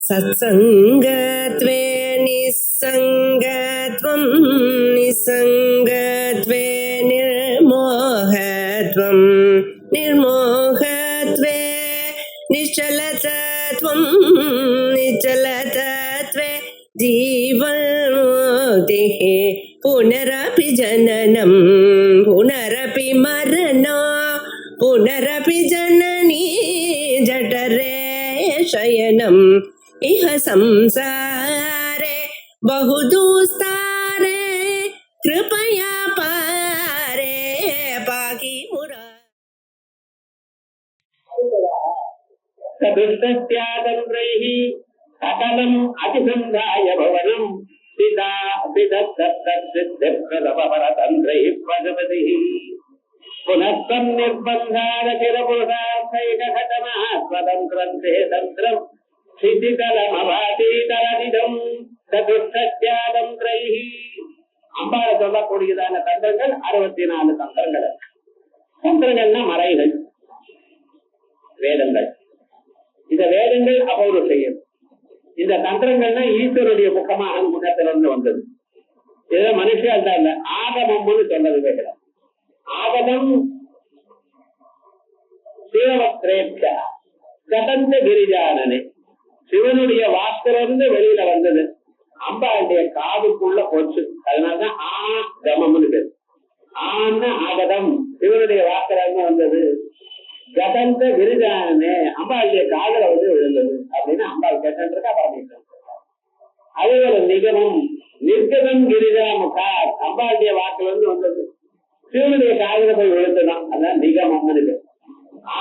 सत्सङ्गत्वे निस्सङ्गत्वं निस्सङ्गत्वे निर्मोहत्वं निर्मोहत्वे निश्चलतत्वं निश्चलतत्वे जीवन्मुक्तिः पुनरपि जननं पुनरपि मरणं पुनरपि जननी जठरे शयनम् इह संसारे बहुदुस्तारे कृपया पारे पाहि मुरा सदुष्टत्यागं सकलम् अतिसन्धाय भवनम् पिता पितस्तत्तद्सिद्धिप्रदपरतन्त्रैः प्रजपतिः पुनः सन्निर्बन्धारचिरपुरुषार्थैकघटनः स्वतन्त्रन्ते तन्त्रम् ஸ்திதிதலமபாதீதலதிதம் சதுஷ்டத்யாதந்திரைஹி. அம்பாள சொல்லக்கூடியதான தந்திரங்கள் 64 தந்திரங்கள். தந்திரங்கள்னா மறைகள், வேதங்கள். இந்த வேதங்கள் அபௌருஷயம். இந்த தந்திரங்கள்னா ஈஸ்வருடைய முகமாக முகத்திலிருந்து வந்தது. இதை மனுஷன் தான் ஆகமம்னு சொன்னது வேதம். ஆகமம் சிவவத்ரேப்சா கதந்த கிரிஜானனே, சிவனுடைய வாக்கிலிருந்து வெளியில வந்தது, அம்பாளுடைய காதுக்குள்ள போச்சு. அதனாலதான் ஆகமம்னு பேரு. ஆன ஆகதம் சிவனுடைய வாக்கிலிருந்து வந்தது. கதந்த கிரிஜானனே அம்பாளுடைய காதல வந்து விழுந்தது அப்படின்னு அம்பாள் கேட்டா பரமேஸ்வரன். அதே ஒரு நிகமம் நிர்கதம் கிரிஜா முகா அம்பாளுடைய வாக்கிலிருந்து வந்தது, சிவனுடைய காதல போய் விழுந்துதான். அதான் நிகமம்னு பேரு.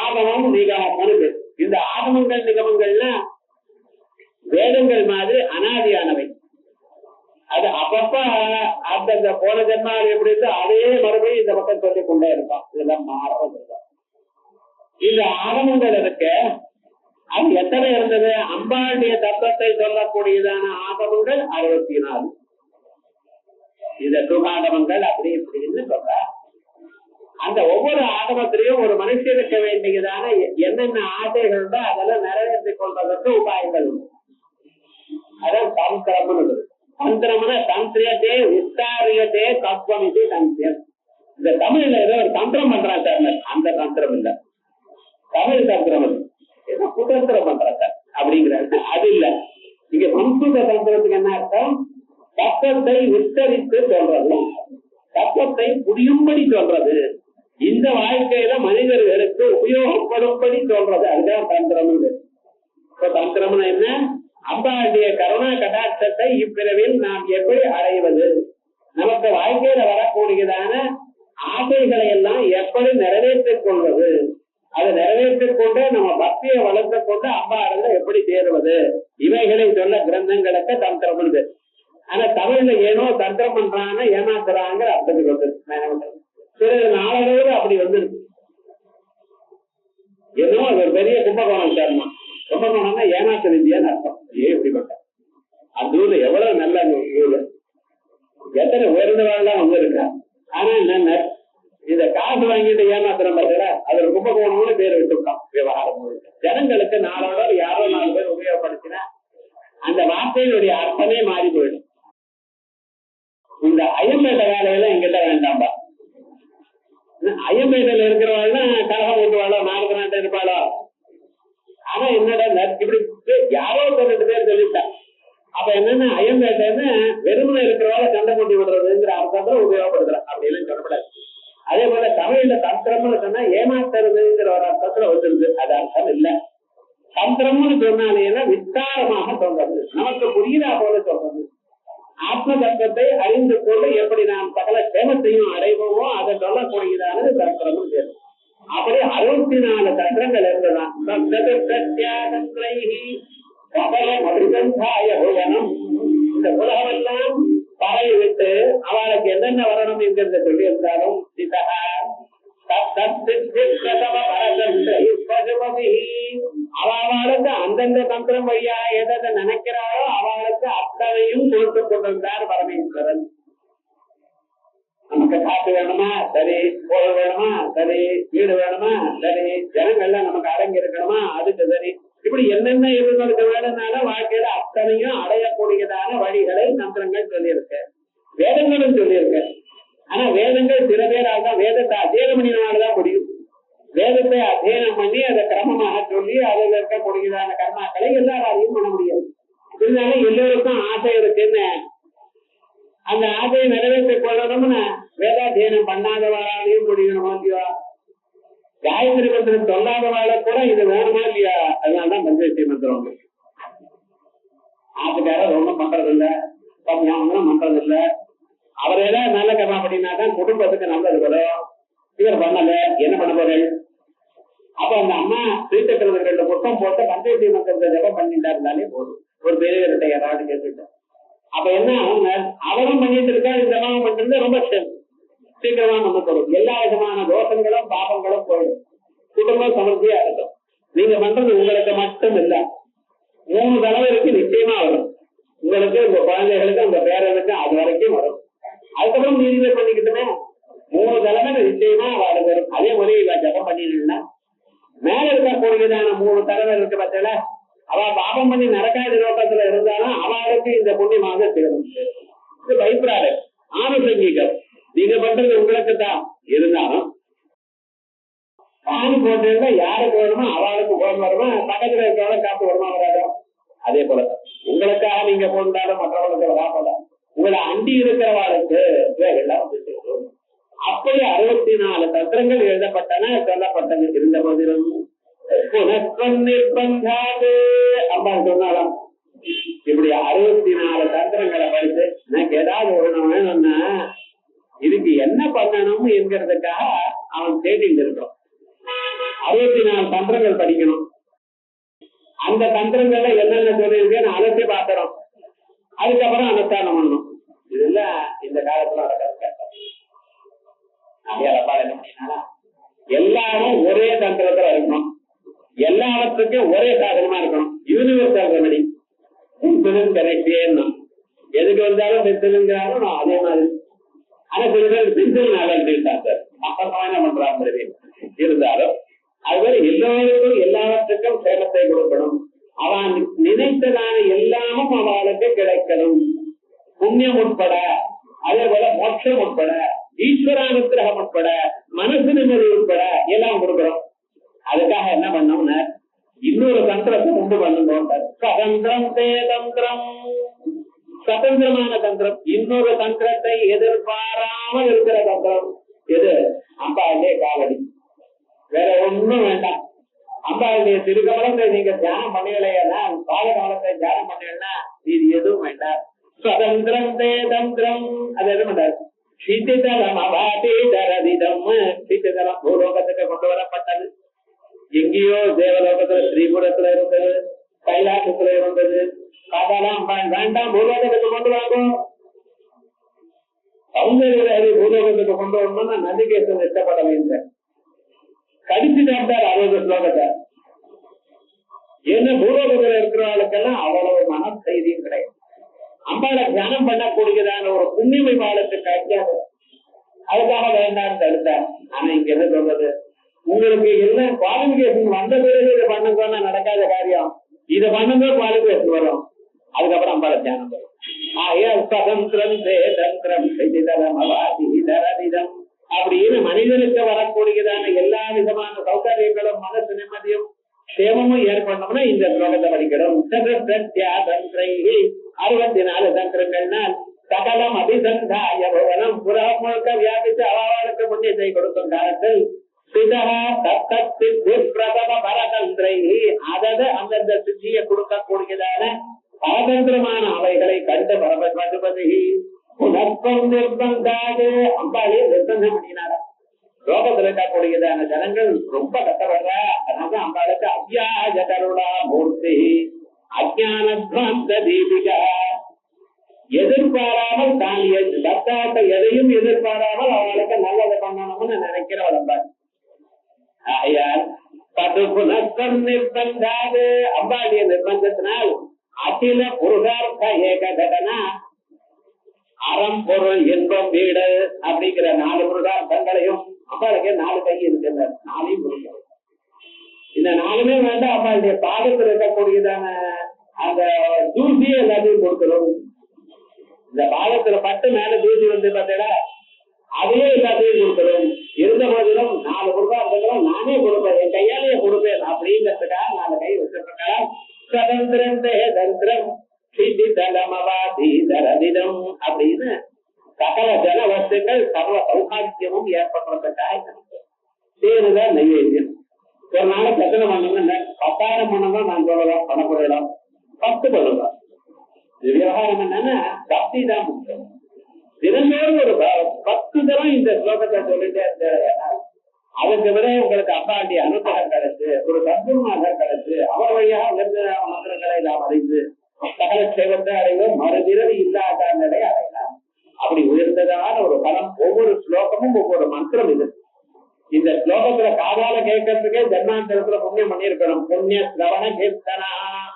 ஆகமம் நிகமம்னு பேரு. இந்த ஆகமங்கள் நிகமங்கள்லாம் வேதங்கள் மாதிரி அனாதியானவை. அது அப்பப்ப அந்த போன ஜென்மாவில் எப்படி இருக்கோ அதே மறுபடியும் இந்த பக்கம் சொல்லிக் கொண்டே இருப்பான். இதெல்லாம் மாறது. இந்த ஆகமங்கள் இருக்க அது எத்தனை இருந்தது? அம்பாளுடைய தத்துவத்தை சொல்லக்கூடியதான ஆகமங்கள் 64. இந்த சுகாகமங்கள் அப்படி இப்படின்னு சொல்ற. அந்த ஒவ்வொரு ஆகமத்திலையும் ஒரு மனுஷனுக்கு வேண்டியதான என்னென்ன ஆசைகள் உண்டோ அதெல்லாம் நிறைவேற்றிக் கொள்வதற்கு உபாயங்கள் உண்டு. அதான் தந்திரம்னு. தந்திரம்னா தந்திரியத்தே விஸ்தாரியத்தே தத்துவம் இது தந்திரம். இந்த தமிழ்ல ஏதோ ஒரு தந்திரம் பண்றான் சார், அந்த தந்திரம் இல்ல, தமிழ் தந்திரம் ஏதோ குதந்திரம் பண்றான் சார் அப்படிங்கிறாரு. அது இல்ல. இங்க சம்ஸ்கிருத தந்திரத்துக்கு என்ன அர்த்தம்? தத்துவத்தை விஸ்தரித்து சொல்றது, தத்துவத்தை புரியும்படி சொல்றது, இந்த வாழ்க்கையில மனிதர்களுக்கு உபயோகப்படும்படி சொல்றது. அதுதான் தந்திரம். இப்ப தந்திரம்னு என்ன? அம்பாளுடைய கருணா கடாட்சத்தை இப்பிறவில் நாம் எப்படி அடைவது, நமக்கு வாழ்க்கையில வரக்கூடியதான ஆசைகளை எல்லாம் எப்படி நிறைவேற்றிக் கொள்வது, அதை நிறைவேற்றிக் கொண்டு நம்ம பக்தியை வளர்த்து கொண்டு அம்பாளுல எப்படி சேருவது, இவைகளை சொல்ல கிரந்தங்களுக்கு தந்திரம். ஆனா தமிழ்ல ஏனோ தந்திரம் பண்றாங்க ஏமாத்துறாங்க அர்த்தத்துக்கு வந்து சில நாளோடு அப்படி வந்துருக்கு. ஏதோ அது ஒரு பெரிய கும்பகோணம் சேர்மா. கும்பகோணம்னா ஏமாத்து வித்தியான்னு அர்த்தம். இப்படிப்பட்ட அந்த ஊர்ல எவ்வளவு நல்ல ஊரு, எத்தனை உயர்ந்தவாள்லாம் வந்து இருக்கா. ஆனா என்ன, இந்த காசு வாங்கிட்டு ஏமாத்துறோம் பார்த்தா அது ஒரு கும்பகோணம்னு பேர் விட்டுருக்கான். விவகாரம் ஜனங்களுக்கு நாளோட யாரோ 4 பேர் உபயோகப்படுத்தினா அந்த வார்த்தையினுடைய அர்த்தமே மாறி போயிடும். இந்த அயம்பேட்டை வேலையெல்லாம் எங்கிட்ட வேண்டாம்பா. அயம்பேட்டையில இருக்கிறவாள்னா கலகம் ஓட்டுவாளோ, நாடுகிறான்ட்டு இருப்பாளோ. ஆனா என்னடா இப்படி யாரோ 2 பேர் சொல்லிட்டான். அப்ப என்னன்னா அயம்பேட்டைன்னு வெறுமனை இருக்கிறவாள சண்டை கொண்டு விடுறதுங்கிற அர்த்தத்துல உபயோகப்படுத்துறான். அப்படி எல்லாம் சொல்லப்படாது. அதே போல தமிழ்ல தந்திரம்னு சொன்னா ஏமாத்துறதுங்கிற ஒரு அர்த்தத்துல வந்துருது. அது அர்த்தம் இல்ல. தந்திரம்னு சொன்னாலேன்னா விஸ்தாரமாக சொல்றது, நமக்கு புரியுதா போல சொல்றது. ஆத்ம தத்துவத்தை அறிந்து கொண்டு எப்படி நாம் சகல சேமத்தையும் அடைவோமோ அதை சொல்லக்கூடியதானது தந்திரம். அப்படி 64 தந்திரங்கள் இருந்ததான். இந்த உலகமெல்லாம் பறவை விட்டு அவளுக்கு என்னென்ன வரணும் என்கிறத சொல்லி இருந்தாலும் அவளுக்கு அந்தந்த தந்திரம் வழியா எதை நினைக்கிறாரோ அவளுக்கு அத்தனையும் கொடுத்து கொண்டிருந்தார் பரமேஸ்வரன். நமக்கு காசு வேணுமா சரி, பொருள் வேணுமா சரி, வீடு வேணுமா சரி, ஜனங்கள்லாம் நமக்கு அடங்கி இருக்கணுமா அதுக்கு சரி, இப்படி என்னென்ன இருந்திருக்க வேணும்னால வாழ்க்கையில அத்தனையும் அடையக்கூடியதான வழிகளை மந்திரங்கள் சொல்லியிருக்கு, வேதங்களும் சொல்லியிருக்கு. ஆனா வேதங்கள் சில பேரால் தான் வேதத்தை அத்தியனம் பண்ணினால்தான் முடியும். வேதத்தை அத்தியனம் பண்ணி அதை கிரமமாக சொல்லி அதில் இருக்கக்கூடியதான கர்மாக்களை எல்லாராலையும் பண்ண முடியாது. இருந்தாலும் எல்லோருக்கும் ஆசை இருக்குன்னு அந்த ஆசையை நிறைவேற்றிக் கொள்ளணும்னு வேதாத்தியனம் பண்ணாதவாராலையும் முடியணுமா இல்லையா? காயத்ரி மந்திரம் சொல்லாதவாழ கூட இது வேணுமா இல்லையா? அதனாலதான் பஞ்சவர்த்தி மந்திரம். ஆத்துக்காரர் ஒண்ணும் பண்றது இல்ல, ஒன்றும் பண்றது இல்ல. அவர் ஏதாவது நல்ல கர்மா பண்ணினாதான் குடும்பத்துக்கு நல்லது வரும். இவர் பண்ணல, என்ன பண்ண போறேன்? அப்ப அந்த அம்மா ஸ்ரீசக்கரத்துக்கு 2 புத்தம் போட்டு பஞ்சவர்த்தி மந்திரத்தை ஜபம் பண்ணிட்டா இருந்தாலே போதும். ஒரு பெரியவர்கிட்ட யாராவது கேட்டுட்டு அப்ப என்ன அவரும் பண்ணிட்டு இருக்கா, இந்த ஜபம் பண்றது ரொம்ப சீக்கிரமா நம்ம தரும். எல்லா விதமான தோஷங்களும் பாபங்களும் போயிடும், குடும்பம் சமர்த்தியா இருக்கும். நீங்க பண்றது உங்களுக்கு மட்டும் இல்ல, 3 தலைவருக்கு நிச்சயமா வரும். உங்களுக்கு, உங்க குழந்தைகளுக்கு, உங்க பேரனுக்கு, அது வரைக்கும் வரும். அதுக்கப்புறம் நீங்களே பண்ணிக்கிட்டுமே 3 தலைமை நிச்சயமா அவளுக்கு வரும். அதே மாதிரி இவ ஜபம் பண்ணினா மேல இருக்கக்கூடியதான 3 தலைவர் இருக்கு பத்தில, அவ பாபம் பண்ணி நடக்காத நோக்கத்துல இருந்தாலும் அவளுக்கு இந்த புண்ணியமாக சேரும். இது பயப்படாது, ஆணுசங்கீகம். நீங்க பண்றது உங்களுக்கு தான் இருந்தாலும் ஆணு போட்டு யாருக்கு வேணுமோ அவளுக்கு போன் வருமா, பக்கத்துல இருக்கிறவங்க காப்பு வருமா வராதோ? அதே போல உங்களுக்காக நீங்க போட்டாலும் மற்றவங்களுக்கு வராப்பட உங்களை அண்டி இருக்கிறவாளுக்கு எல்லாம் அப்படி 64 தந்திரங்கள் எழுதப்பட்டன, சொல்லப்பட்டது. இருந்த போதிலும் நிர்பந்தாது அம்மா சொன்னாலும் இப்படி 64 தந்திரங்களை படித்து எனக்கு ஏதாவது ஒரு வேணும்னா இதுக்கு என்ன பண்ணணும் என்கிறதுக்காக அவன் தேடிட்டு இருக்கிறோம். 64 தந்திரங்கள் படிக்கணும். அந்த தந்திரங்கள்ல என்னென்ன சொல்லியிருக்கேன்னு அலசி பார்க்கிறோம். அதுக்கப்புறம் அனுஷ்டானம் பண்ணணும். இதெல்லாம் இந்த காலத்துல நடக்கிறது. எல்லாரும் ஒரே தந்திரத்துல இருக்கணும், எல்லாவற்றுக்கும் ஒரே சாதனமா இருக்கணும். Universal remedy. எதுக்கு வந்தாலும் பென்சிலுங்கிறாலும் அதே மாதிரி. ஆனா சில பேர் பென்சில் நல்லா சார் அப்பா என்ன பண்றாங்க இருந்தாலும் அதுவரை எல்லோருக்கும் எல்லாவற்றுக்கும் சேமத்தை கொடுக்கணும். அவன் நினைத்ததான எல்லாமும் அவளுக்கு கிடைக்கணும். புண்ணியம் உட்பட, அதே போல மோட்சம் உட்பட, ஈஸ்வரானுகிரகம் உட்பட, மனசு நிம்மதி உட்பட எல்லாம் கொடுக்கிறோம். அதுக்காக என்ன பண்ணோம்னா இன்னொரு தந்திரத்தை உண்டு பண்ணணும். சுதந்திரம் தந்திரம், சுதந்திரமான தந்திரம். இன்னொரு தந்திரத்தை எதிர்பாராமல் இருக்கிற தந்திரம் எது? அம்பாளுடைய காலடி. வேற ஒண்ணும் வேண்டாம். அம்பாளுடைய திருக்கமலத்தை நீங்க தியானம் பண்ணலையா, பாலகமலத்தை தியானம் பண்ணலன்னா இது எதுவும் வேண்டாம். சுதந்திரம் தந்திரம். அது எது பண்றாரு? சித்திதலம் அபாதீதரதிதம். சித்திதலம் பூலோகத்துக்கு கொண்டு வரப்பட்டது. எங்கேயோ தேவலோகத்துல ஸ்ரீபுரத்துல இருந்தது, கைலாசத்துல இருந்தது. அதெல்லாம் வேண்டாம், பூலோகத்துக்கு கொண்டு வாங்கும். சௌந்தர்ய பூலோகத்துக்கு கொண்டு வரணும்னா நதிகேசன் இஷ்டப்பட வேண்டும். கடிச்சு சாப்பிட்டார் 60 ஸ்லோகத்தை. என்ன பூலோகத்துல இருக்கிறவர்களுக்கெல்லாம் அவ்வளவு மன செய்தியும் கிடையாது. அம்பாளை தியானம் பண்ணக்கூடியதான ஒரு புண்ணியமை பாலத்துக்கு கிடைக்காது. அதுக்காக வேண்டாம் தடுத்தார். ஆனா இங்க என்ன சொல்றது, உங்களுக்கு என்ன குவாலிபிகேஷன் வந்த பிறகு இதை பண்ணுங்கன்னா நடக்காத காரியம். இதை பண்ணுங்க குவாலிபிகேஷன் வரும். அதுக்கப்புறம் அம்பாளை தியானம் வரும். சுதந்திரம் தந்திரம் அப்படின்னு மனிதனுக்கு வரக்கூடியதான எல்லா விதமான சௌகரியங்களும் மனசு நிம்மதியும் சேமமும் ஏற்படணும்னா இந்த ஸ்லோகத்தை படிக்கணும். 64 தந்திரங்கள்னால் சகலம் அபிசந்தாய பவனம் புறம் முழுக்க வியாபித்து அவளுக்கு புண்ணியத்தை கொடுக்கும் காலத்தில் அதது அந்தந்த சித்தியை கொடுக்கக்கூடியதான பரதந்திரமான அவைகளை கண்டு பரபதி உனக்கும் நிர்பந்தாது அம்பாளே நிர்பந்தம் பண்ணினாரா. லோகத்தில் இருக்கக்கூடியதான ஜனங்கள் ரொம்ப கஷ்டப்படுற. அதனால அம்பாளுக்கு அவ்யாஜ கருணா மூர்த்தி அஜானத்வாந்த தீபிகா. எதிர்பாராமல் தான் பக்தாட்ட எதையும் எதிர்பாராமல் அவளுக்கு நல்லதை பண்ணணும்னு நினைக்கிறவள் அம்பாள். ஆயால் பது புனஸ்தம் நிர்பந்தாது அம்பாளுடைய நிர்பந்தத்தினால் அகில புருஷார்த்த ஏக கடனா அறம் பொருள் இன்பம் வீடு அப்படிங்கிற 4 புருஷார்த்தங்களையும் அம்பாளுக்கு 4 கை இருக்கின்ற 4 புருஷம். இந்த நாலுமே வேண்டாம், அம்பாளுடைய பாதத்தில் இருக்கக்கூடியதான அந்த தூசி எல்லாத்தையும் கொடுக்கிறோம். இந்த பாதத்துல பட்டு மேல தூசி வந்து பார்த்தா அதையே எல்லாத்தையும் கொடுக்கிறோம். இருந்த போதிலும் 4 ரூபாய் இருக்கிறோம், நானே கொடுப்பேன், என் கையாலேயே கொடுப்பேன் அப்படிங்கிறதுக்காக 4 கை வச்சிருக்கேன். சதந்திரம் தந்திரம் தரதிடம் அப்படின்னு சகல ஜன வஸ்துக்கள் சர்வ சௌகாக்கியமும் ஏற்படுறதுக்காக தேர்தல் நைவேத்தியம். ஒரு நாளைக்கு எத்தனை பண்ணணும்னு 10,000 பண்ணணும் நான் சொல்லலாம், பணப்படலாம் 10 பண்ணலாம். விவகாரம் என்னன்னா பக்தி தான் முக்கியம். தினந்தோறும் ஒரு 10 தரம் இந்த ஸ்லோகத்தை சொல்லிட்டே இருக்க. அதுக்கு விட உங்களுக்கு அப்பாண்டிய அனுகிரகம் கிடைச்சு, ஒரு சத்குருநாதர் கிடைச்சு, அவர் வழியாக மந்திரங்களை நாம் அறிந்து சகல சேவத்தை அடைவோம், மறுபிறவி இல்லாத நிலை அடையலாம். அப்படி உயர்ந்ததான ஒரு பலம். ஒவ்வொரு ஸ்லோகமும் ஒவ்வொரு மந்திரம் இது. இந்த ஸ்லோகத்துல காதால கேட்கறதுக்கே ஜன்மாந்தரத்துல புண்ணியம் பண்ணிருக்கணும். புண்ணிய சிரவண கீர்த்தனா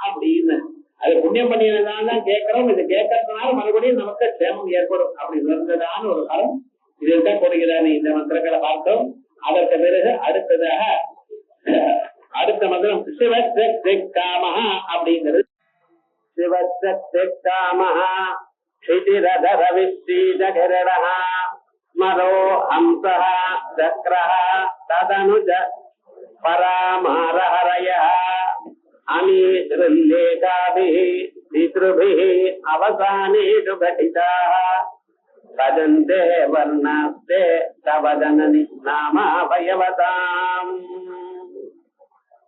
அப்படின்னு அது புண்ணியம் பண்ணியதான் கேட்கிறோம். இது கேட்கறதுனால மறுபடியும் நமக்கு சேமம் ஏற்படும். அப்படி உயர்ந்ததான ஒரு பலம் இது இருக்கக்கூடியதான இந்த மந்திரங்களை பார்த்தோம். அதற்கு பிறகு அடுத்ததாக அடுத்த மந்திரம் சிவசக்திகாமஹா அப்படிங்கிறது. சிவசக்திகாமஹா க்ஷிதிரதரவிஸ்ரீஜகிரணஹ ஸ்மரோ ஹம்சஹ சக்ரஹ ததனுஜ பராமரஹரயஹ அமீஸ்ருல்லேகாபிஹ தித்ருபிஹ அவசானேஷு கடிதாஹ பஜந்தே வர்ணாஸ்தே தவ ஜனனி நாமாவயவதாம்.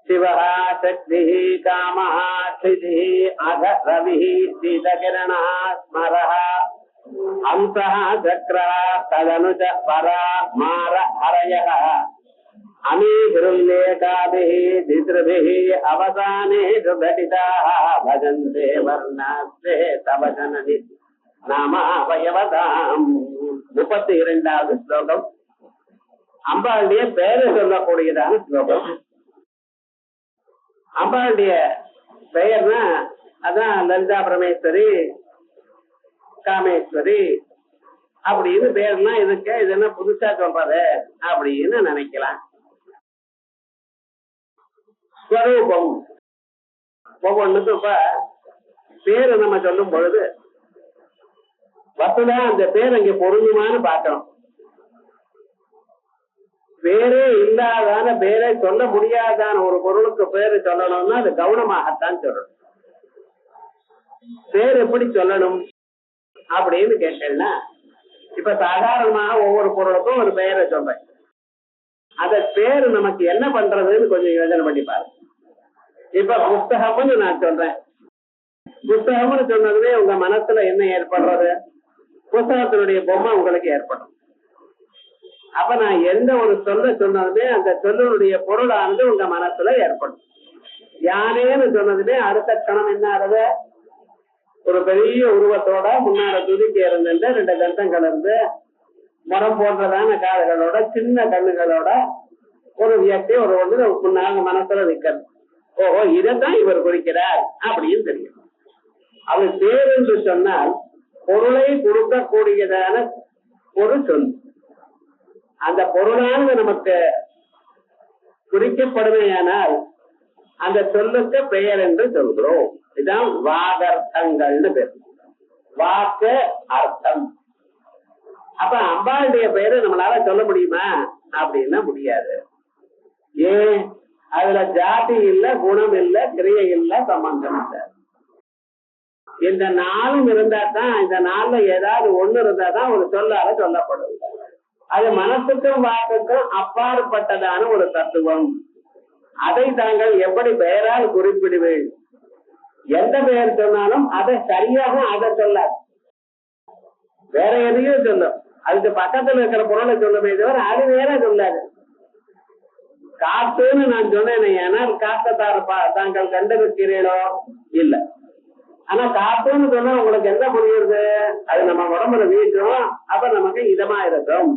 சிவஹ சக்திஹ காமஹ க்ஷிதிஹ அக ரவிஹ சீதகிரணஹ ஸ்மரஹ ஹம்சஹ சக்ரஹ ததனுஜ பராமார ஹரயஹ அமீஹிருல்லேகாபிஹ தித்ருபிஹ அவசானேஷு கடிதாஹ பஜந்தே வர்ணாஸ்தே தவ ஜனனி நாமாவயவதாம். 32வது ஸ்லோகம் அம்பாளுடைய பெயரை சொல்லக்கூடியதான ஸ்லோகம். அம்பாளுடைய பெயர்னா அதான் லலிதா பரமேஸ்வரி, காமேஸ்வரி அப்படின்னு பேர்லாம் இதுக்கு இது என்ன புதுசா சொல்றது அப்படின்னு நினைக்கலாம். ஸ்வரூபம் ஒவ்வொன்றுக்கும் இப்ப பேரு நம்ம சொல்லும் பொழுது வசதா அந்த பேர் அங்க பொருந்துமான்னு பார்க்கணும். பேரே இல்லாதான பேரை சொல்ல முடியாதான ஒரு பொருளுக்கு பேரு சொல்லணும்னா அது கவனமாகத்தான் சொல்லணும். பேர் எப்படி சொல்லணும் அப்படின்னு கேட்டேன்னா, இப்ப சாதாரணமாக ஒவ்வொரு பொருளுக்கும் ஒரு பெயரை சொல்றேன். அத பேரு நமக்கு என்ன பண்றதுன்னு கொஞ்சம் யோசனை பண்ணி பாருங்க. இப்ப புஸ்தகம்னு நான் சொல்றேன். புஸ்தகம்னு சொன்னதுமே உங்க மனசுல என்ன ஏற்படுறது? புஸ்தகத்தினுடைய பொம்மை உங்களுக்கு ஏற்படும். அப்ப நான் எந்த ஒரு சொல்ல சொன்னதுமே அந்த சொல்லுடைய பொருளானது உங்க மனசுல ஏற்படும். யானேன்னு சொன்னதுமே அடுத்த கணம் என்ன ஆகுது? ஒரு பெரிய உருவத்தோட முன்னால துதிக்க இருந்த 2 கண்டங்கள் இருந்து முறம் போன்றதான காதுகளோட சின்ன கண்ணுகளோட ஒரு வியக்தி ஒரு ஒன்று முன்னாங்க மனசுல நிக்கிறது. ஓஹோ, இதைத்தான் இவர் குறிக்கிறார் அப்படின்னு தெரியும். அவர் பேர் என்று சொன்னால் பொருளை கொடுக்கக்கூடியதான ஒரு சொல். அந்த பொருளானது நமக்கு குறிக்கப்படுமையானால் அந்த சொல்லுக்கு பெயர் என்று சொல்கிறோம். இதுதான் வாகர்த்தங்கள்னு பேர். வாக்கு அர்த்தம். அப்ப அம்பாளுடைய பெயரை நம்மளால சொல்ல முடியுமா அப்படின்னா முடியாது. ஏன்? அதுல ஜாதி இல்ல, குணம் இல்ல, கிரியை இல்ல, சம்பந்தம் இல்ல. இந்த 4ம் இருந்தா தான், இந்த 4ல ஏதாவது ஒண்ணு இருந்தா தான் ஒரு சொல்லால சொல்லப்படும். அது மனசுக்கும் வாக்குக்கும் அப்பாற்பட்டதான ஒரு தத்துவம். அதை தாங்கள் எப்படி பெயரால் குறிப்பிடுவேன்? எந்த பெயர் சொன்னாலும் அதை சரியாக அதை சொல்லாது, வேற எதையும் சொல்லும். அதுக்கு பக்கத்துல இருக்கிற பொருளை சொல்லுமே தவிர அது வேற சொல்லாது. காத்துன்னு நான் சொன்னேன், ஏன்னா காத்தத்தார தாங்கள் கண்டிருக்கிறீர்களோ இல்ல. ஆனா காத்துன்னு சொன்னா உங்களுக்கு என்ன புரியுது? அது நம்ம உடம்புல வீசும், அப்ப நமக்கு இதமா இருக்கும்.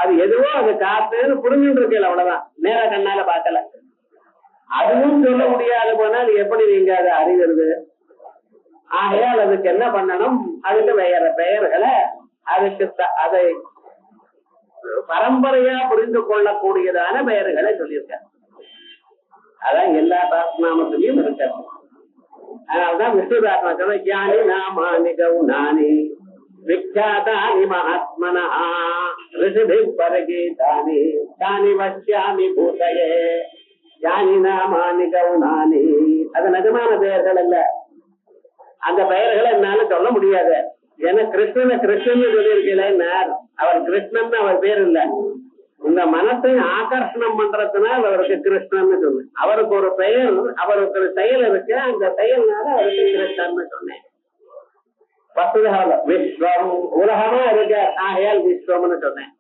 அது எதுவோ அது காத்துன்னு புரிஞ்சுட்டு இருக்கல, அவ்வளவுதான். நேர கண்ணால பார்க்கல. அதுவும் சொல்ல முடியாது போனால் எப்படி நீங்க அதை அறிகிறது? ஆகையால் அதுக்கு என்ன பண்ணணும்? அதுக்கு வேற பெயர்களை அதுக்கு அதை பரம்பரையா புரிந்து கொள்ளக்கூடியதான பெயர்களை சொல்லியிருக்க. அதான் எல்லா சாஸ்திரநாமத்திலையும் இருக்கு. அதனாலதான் விஷ்ணு சாஸ்திரம் ஞானி நாமானி கவுனானி விக்யாதானி மகாத்மனா ரிஷிபி பரகீதானி தானி வஷ்யாமி பூதயே ஞானி நாமானி கவுனானி. அது நிஜமான பெயர்கள் அல்ல. அந்த பெயர்களை என்னால சொல்ல முடியாது. ஏன்னா கிருஷ்ணன் சொல்லியிருக்கல, அவர் கிருஷ்ணன் அவர் பேர் இல்ல. உங்க மனசை ஆகர்ஷணம் பண்றதுனால அவருக்கு கிருஷ்ணன்னு சொல்லு. அவருக்கு ஒரு பெயர், அவருக்கு ஒரு செயல் இருக்கு, அந்த செயல்னால அவருக்கு கிருஷ்ணன்னு சொன்னேன். விஸ்வம் உலகமா இருக்கார், ஆகையால் விஸ்வம்னு சொன்னேன்.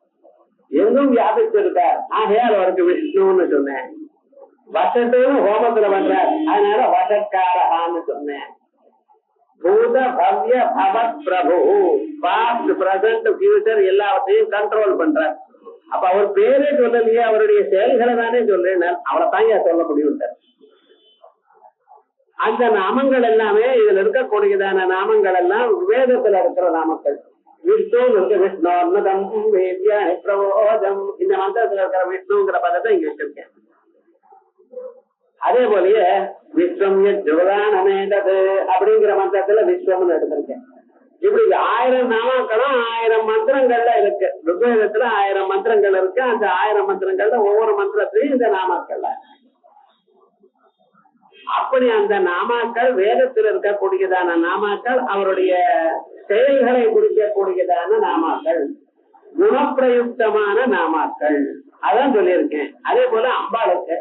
எங்கும் வியாபிச்சு இருக்கார், ஆகையால் அவருக்கு விஷ்ணுன்னு சொன்னேன். வசத்துன்னு ஹோமத்துல பண்றார், அதனால வசத்காரகான்னு சொன்னேன். பூத பவ்ய பவத் பிரபு, பாஸ்ட் பிரசன்ட் ஃபியூச்சர் எல்லாத்தையும் கண்ட்ரோல் பண்றார். அப்ப அவர் பேரே சொல்லலையே, அவருடைய செயல்களை தானே சொல்றேன். அவளைத்தான் ஏன் சொல்ல முடியும். அந்த நாமங்கள் எல்லாமே இதுல இருக்கக்கூடியதான நாமங்கள் எல்லாம் வேதத்துல இருக்கிற நாமங்கள். விஷ்ணு இருக்கு, விஷ்ணோர்ணதம் வேத்யா பிரபோதம், இந்த மந்திரத்துல இருக்கிற விஷ்ணுங்கிற பதத்தை இங்க வச்சிருக்கேன். அதே போலயே விஸ்வம் ஜோதானமேதது அப்படிங்கிற மந்திரத்துல விஸ்வம்னு எடுத்திருக்கேன். இப்படி 1000 நாமாக்களும் 1000 மந்திரங்கள்ல இருக்கு. ருக்வேதத்துல 1000 மந்திரங்கள் இருக்கு. அந்த 1000 மந்திரங்கள்ல ஒவ்வொரு மந்திரத்திலையும் இந்த நாமாக்கள்ல அப்படி அந்த நாமாக்கள் வேதத்தில் இருக்கக்கூடியதான நாமாக்கள், அவருடைய செயல்களை குறிக்கக்கூடியதான நாமாக்கள், குணப்பிரயுக்தமான நாமாக்கள், அதான் சொல்லியிருக்கேன். அதே போல அம்பாளுக்கு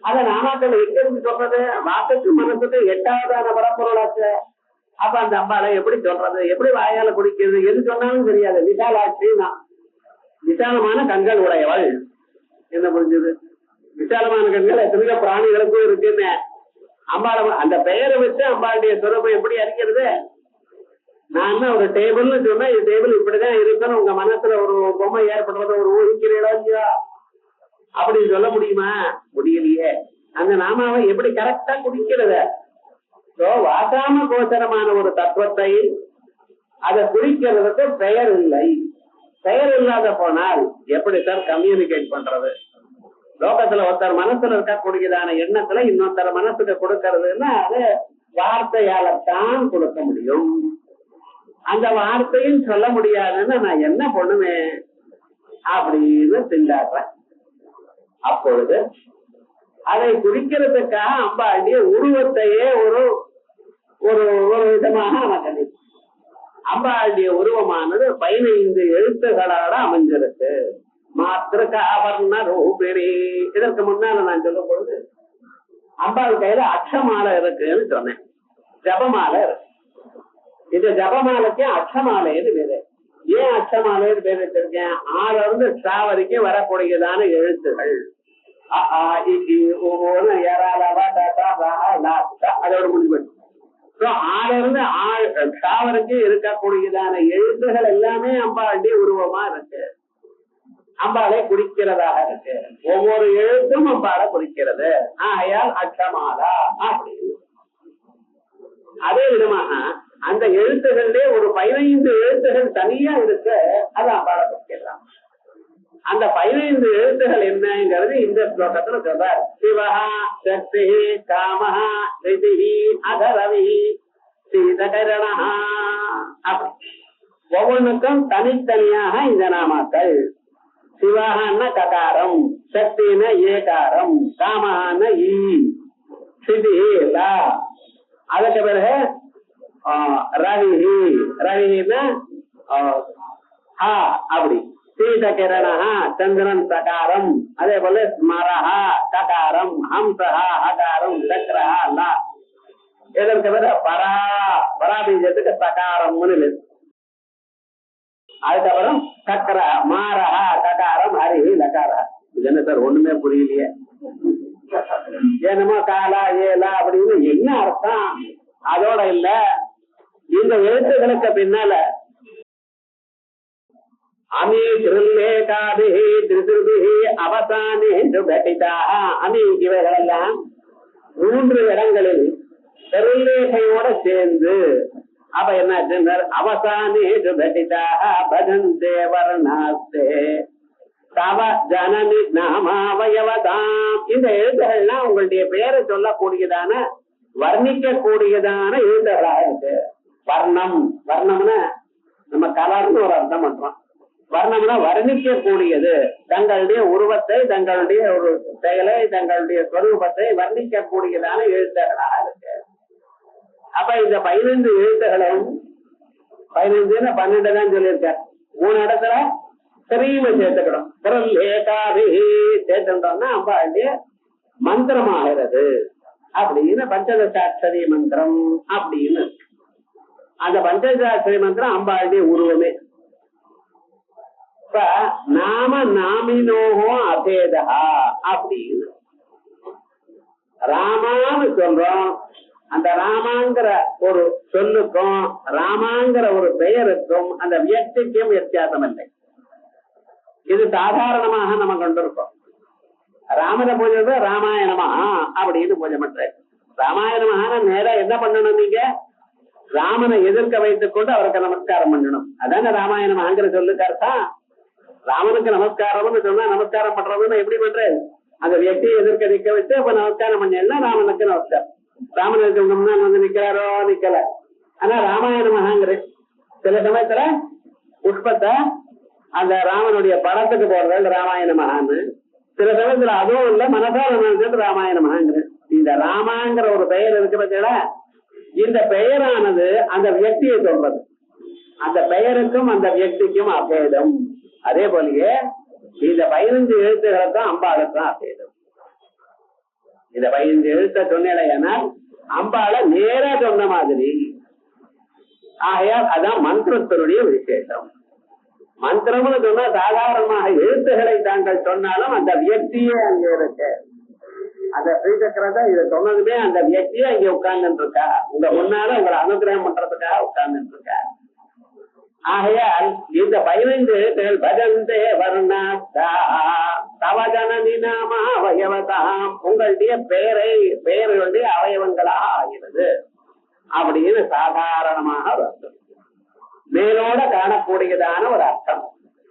அந்த நாமாக்கள் எங்க இருந்து சொல்றது? வாக்குக்கு மனசுக்கு 8வதான பரம்பொருளாச்சு. அப்ப அந்த அம்பாளை எப்படி சொல்றது, எப்படி வாயால குடிக்கிறது, எது சொன்னாலும் தெரியாது. விசாலாட்சி தான், விசாலமான கண்கள் உடையவள். என்ன புரிஞ்சது? விசாலமான கண்கள் எத்தனையோ பிராணிகளுக்கும் இருக்குன்னு அம்பாளை அந்த பெயரை வச்சு அம்பாளுடைய சுரூபம் எப்படி அறிக்கிறது? நான் ஒரு டேபிள்னு சொன்னா, இந்த டேபிள் இப்படிதான் இருக்குன்னு உங்க மனசுல ஒரு பொம்மை ஏற்படுறத ஒரு ஊகிக்கிறீங்களா இல்லையா? அப்படி சொல்ல முடியுமா? முடியலையே. அந்த நாமாவை எப்படி கரெக்டா குடிக்கிறது? வாசாம கோச்சரமான ஒரு தத்துவத்தை அதை குறிக்கிறதுக்கு பெயர் இல்லை. பெயர் இல்லாத போனால் எப்படி சார் கம்யூனிகேட் பண்றது? லோகத்துல ஒருத்தர் மனசுல இருக்கக்கூடியதான எண்ணத்துல இன்னொருத்தர் மனசுக்கு கொடுக்கறதுன்னா அது வார்த்தையாலத்தான் கொடுக்க முடியும். அந்த வார்த்தையும் சொல்ல முடியாதுன்னு நான் என்ன பண்ணுவேன் அப்படின்னு திண்டாடுறேன். அப்பொழுது அதை குறிக்கிறதுக்காக அம்பாளுடைய உருவத்தையே ஒரு ஒரு விதமாக நமக்கு அம்பாளுடைய உருவமானது 15 எழுத்துக்களால அமைஞ்சிருக்கு. மாத்திருக்க ஆவர்ண ரூபிணி. இதற்கு முன்னால நான் சொல்லும் பொழுது அம்பாள் கையில அக்ஷமாலை இருக்குன்னு சொன்னேன். ஜபமாலை இருக்கு. இந்த ஜபமாலைக்கு அக்ஷமாலைன்னு பேரு. ஏன் அக்ஷமாலைன்னு பேர் வச்சிருக்கேன்? 6 இருந்து ஷா வரைக்கும் வரக்கூடியதான எழுத்துகள். அதோட முடிவு. 6 இருந்து 6 வரைக்கும் இருக்கக்கூடியதான எழுத்துகள் எல்லாமே அம்பாளுடைய உருவமா இருக்கு. அம்பாளை குறிக்கிறதாக இருக்கு. ஒவ்வொரு எழுத்தும் அம்பாளை குறிக்கிறது. ஆகையால் அக்ஷமாலா அப்படின்னு. அதே விதமாக அந்த எழுத்துகளிலே ஒரு 15 எழுத்துகள் தனியா இருக்கு. அது அம்பாளை குறிக்கிறான். அந்த 15 எழுத்துகள் என்னங்கிறது இந்த ஸ்லோகத்துல சொல்றார். சிவஹா சக்தி காமஹா ரிதிஹி அதரவிஹி சீதகரணஹா. ஒவ்வொன்றுக்கும் தனித்தனியாக இந்த நாமாக்கள். சிவஹான்னா ககாரம், சக்தினா ஏகாரம், காமஹான்னா ஈ, சிதி லா. அதுக்கு பிறகு ரவிஹி, ரவிஹின்னா ஹா அப்படி. சீதகிரணஹா சந்திரன் சகாரம். அதே போல ஸ்மரஹா ககாரம், ஹம்சஹா அகாரம், சக்கரஹா லா. இதற்கு பிறகு பரா, பராபீஜத்துக்கு சகாரம்னு. அதுக்கப்புறம் சக்கர மாரஹா ககாரம் ஹரிஹி லகாரா. இது என்ன சார் ஒண்ணுமே புரியலையே? என்னமோ காலா ஏலா அப்படின்னு என்ன அர்த்தம்? அதோட இல்ல, இந்த எழுத்துக்களுக்கு பின்னால அமி திருல்லேகாபிஹி திருதிருபிஹி அவசானே கட்டிதாக. அமி இவைகளெல்லாம் 3 இடங்களில் திருல்லேகையோட சேர்ந்து அப்ப என்ன அவசானே கட்டிதாக பஜந்தே வர்ணாஸ்தே. தவ ஜனனி நாமாவயவதாம். இந்த எழுத்துகள்லாம் உங்களுடைய பெயரை சொல்லக்கூடியதான வர்ணிக்க கூடியதான எழுத்துகளா இருக்கு. வர்ணம், வர்ணம்னா நம்ம கலர்னு ஒரு அர்த்தம் பண்றோம். வர்ணம்னா வர்ணிக்க கூடியது, தங்களுடைய உருவத்தை, தங்களுடைய ஒரு செயலை, தங்களுடைய ஸ்வரூபத்தை வர்ணிக்க கூடியதான எழுத்துகளா இருக்கு. அப்ப இந்த 15 எழுத்துகளும் 15 12 தான் சொல்லியிருக்க. 3 இடத்துல ஸ்ரீம சேர்த்துக்கணும். சேர்த்துட்டோம்னா அம்பாளுடைய மந்திரம் ஆகிறது அப்படின்னு பஞ்சதசாட்சரி மந்திரம் அப்படின்னு. அந்த பஞ்சதசாட்சரி மந்திரம் அம்பாளுடைய உருவமே. இப்ப நாம நாமினோகோ அபேதா அப்படின்னு ராமான்னு சொல்றோம். அந்த ராமாங்கிற ஒரு சொல்லுக்கும் ராமாங்கிற ஒரு பெயருக்கும் அந்த வியக்திக்கும் வித்தியாசம் இல்லை. இது சாதாரணமாக நம்ம கொண்டிருக்கோம். ராமனை பூஜை ராமாயணமா அப்படின்னு பூஜை பண்ற. ராமாயணமான நேரம் என்ன பண்ணணும்? நீங்க ராமனை எதிர்க்க வைத்துக் கொண்டு அவருக்கு நமஸ்காரம் பண்ணணும். அதான ராமாயணமாங்கிற சொல்லுக்கு அர்த்தம். ராமனுக்கு நமஸ்காரம்னு சொன்னா நமஸ்காரம் பண்றதுன்னு எப்படி பண்றது? அந்த வியக்தியை எதிர்க்க நிக்க வச்சு அப்ப நமஸ்காரம் பண்ணா ராமனுக்கு நமஸ்காரம். ராமனுக்கு வந்து நிக்கிறாரோ நிக்கல. ஆனா ராமாயணமாங்கிற சில சமயத்துல புஷ்பத்தை அந்த ராமனுடைய படத்துக்கு போடுறது ராமாயணமான்னு, சில சமயத்துல அதுவும் இல்ல மனசார ராமாயணமாங்கிற. இந்த ராமாங்கிற ஒரு பெயர் இருக்கிறத இந்த பெயரானது அந்த வியக்தியை சொல்றது. அந்த பெயருக்கும் அந்த வியக்திக்கும் அபேதம். அதே போலயே இந்த 15 எழுத்துக்களுக்கும் அம்பாளுக்கும் அபேதம். இந்த 15 எழுத்த சொன்னேன்னா அம்பாளை நேரா சொன்ன மாதிரி. ஆகையால் அதான் மந்திரத்தினுடைய விசேஷம். மந்திரம்னு சொன்னா சாதாரணமாக எழுத்துக்களை தாங்கள் சொன்னாலும் அந்த வியக்தியே அங்க இருக்கு. அந்த ஸ்ரீசக்கரத்தை இதை சொன்னதுமே அந்த வியக்தியே அங்க உட்கார்ந்துட்டு இருக்கா. உங்க முன்னால உங்களை அனுகிரகம் பண்றதுக்காக உட்கார்ந்துட்டு இருக்கா. ஆகையால் இந்த 15 எழுத்துகள் பஜந்தே வர்ணா தவஜனனி நாமா அவயவதாம், உங்களுடைய பெயர்களுடைய அவயவங்களா ஆகிறது அப்படின்னு சாதாரணமாக அர்த்தம். மேலோட காணக்கூடியதான ஒரு அர்த்தம்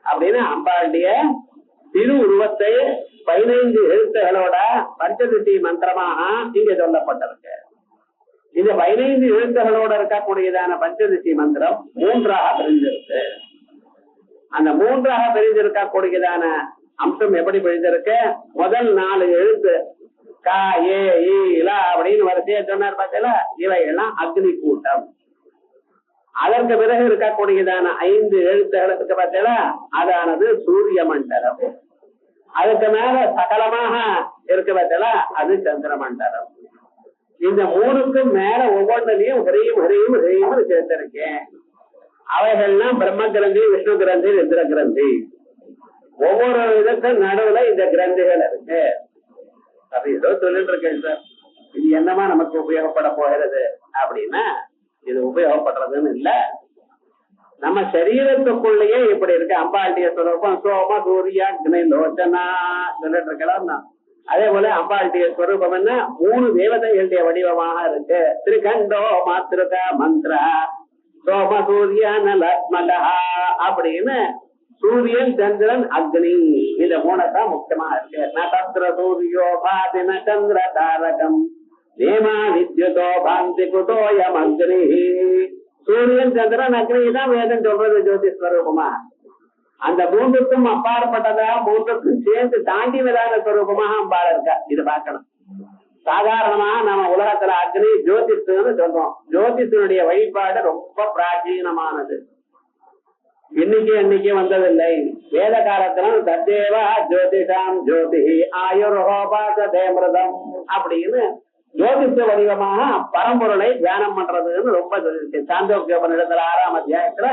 அப்படின்னு அம்பாளுடைய திரு உருவத்தை 15 எழுத்துகளோட பஞ்சதிசி மந்திரமாக இங்க சொல்லப்பட்டிருக்கு. இந்த 15 எழுத்துகளோட இருக்கக்கூடியதான பஞ்சதிசி மந்திரம் 3ஆக பிரிஞ்சிருக்கு. அந்த 3ஆக பிரிஞ்சிருக்கக்கூடியதான அம்சம் எப்படி பிரிஞ்சிருக்கு? முதல் 4 எழுத்து கா ஏ ஈலா அப்படின்னு வரிசையா சொன்னார் பார்த்தீங்களா, இவையெல்லாம் அக்னி கூட்டம். அதற்கு பிறகு இருக்கக்கூடியதான 5 எழுத்துகளுக்கு பார்த்தீங்களா, அதானது சூரிய மண்டலம். அதுக்கு மேல சகலமாக இருக்கு பார்த்தீங்களா, அது சந்திர மண்டலம். இந்த 3க்கும் மேல ஒவ்வொன்றிலையும் ஹரியும் ஹரியும் ஹரியும் சேர்த்திருக்கேன். அவைகள்லாம் பிரம்ம கிரந்தி, விஷ்ணு கிரந்தி, ருத்ர கிரந்தி. ஒவ்வொரு இதுக்கும் நடுவுல இந்த கிரந்திகள் இருக்கு. அப்படி ஏதோ சொல்லிட்டு இருக்கேன் சார். இது என்னமா நமக்கு உபயோகப்பட போகிறது அப்படின்னா, இது உபயோகப்படுறதுன்னு இல்ல, நம்ம சரீரத்துக்குள்ளேயே இப்படி இருக்கு. அம்பாளுடைய ஸ்வரூபம் சோம சூரிய அக்னி லோச்சனா சொல்லிட்டு இருக்கலாம். அதே போல அம்பாளுடைய ஸ்வரூபம் என்ன? 3 தேவதைகளுடைய வடிவமாக இருக்கு. திரிகண்டோ மாத்திருக்க மந்திர சோம சூரிய நலத்மலா அப்படின்னு சூரியன் சந்திரன் அக்னி இந்த 3 தான் முக்கியமா இருக்கு. நட்சத்திர சூரியோ பாதின சந்திர தாரகம் நேமா வித்யுதோ பாந்தி குதோயம் அக்னி. சூரியன் சந்திரன் அக்னி தான் வேதம் சொல்றது ஜோதிஸ்வரூபமா. அந்த 3க்கும் அப்பாற்பட்டதா 3க்கும் சேர்ந்து தாண்டினதான ஸ்வரூபமாக அம்பாள் இருக்கா. இது பார்க்கணும். சாதாரணமா நம்ம உலகத்துல அக்னி ஜோதிஷன்னு சொல்றோம். ஜோதிஷனுடைய வழிபாடு ரொம்ப பிராச்சீனமானது. இன்னைக்கு வந்ததில்லை. வேத காலத்துல தத்தேவா ஜோதிஷாம் ஜோதி ஆயுர்ஹோபாசதேமிருதம் அப்படின்னு ஜோதிஷ வடிவமாக பரம்பொருளை தியானம் பண்றதுன்னு ரொம்ப சொல்லிருக்கு. சாந்தோக்கியோபனிடத்துல 6ஆம் அத்தியாயத்துல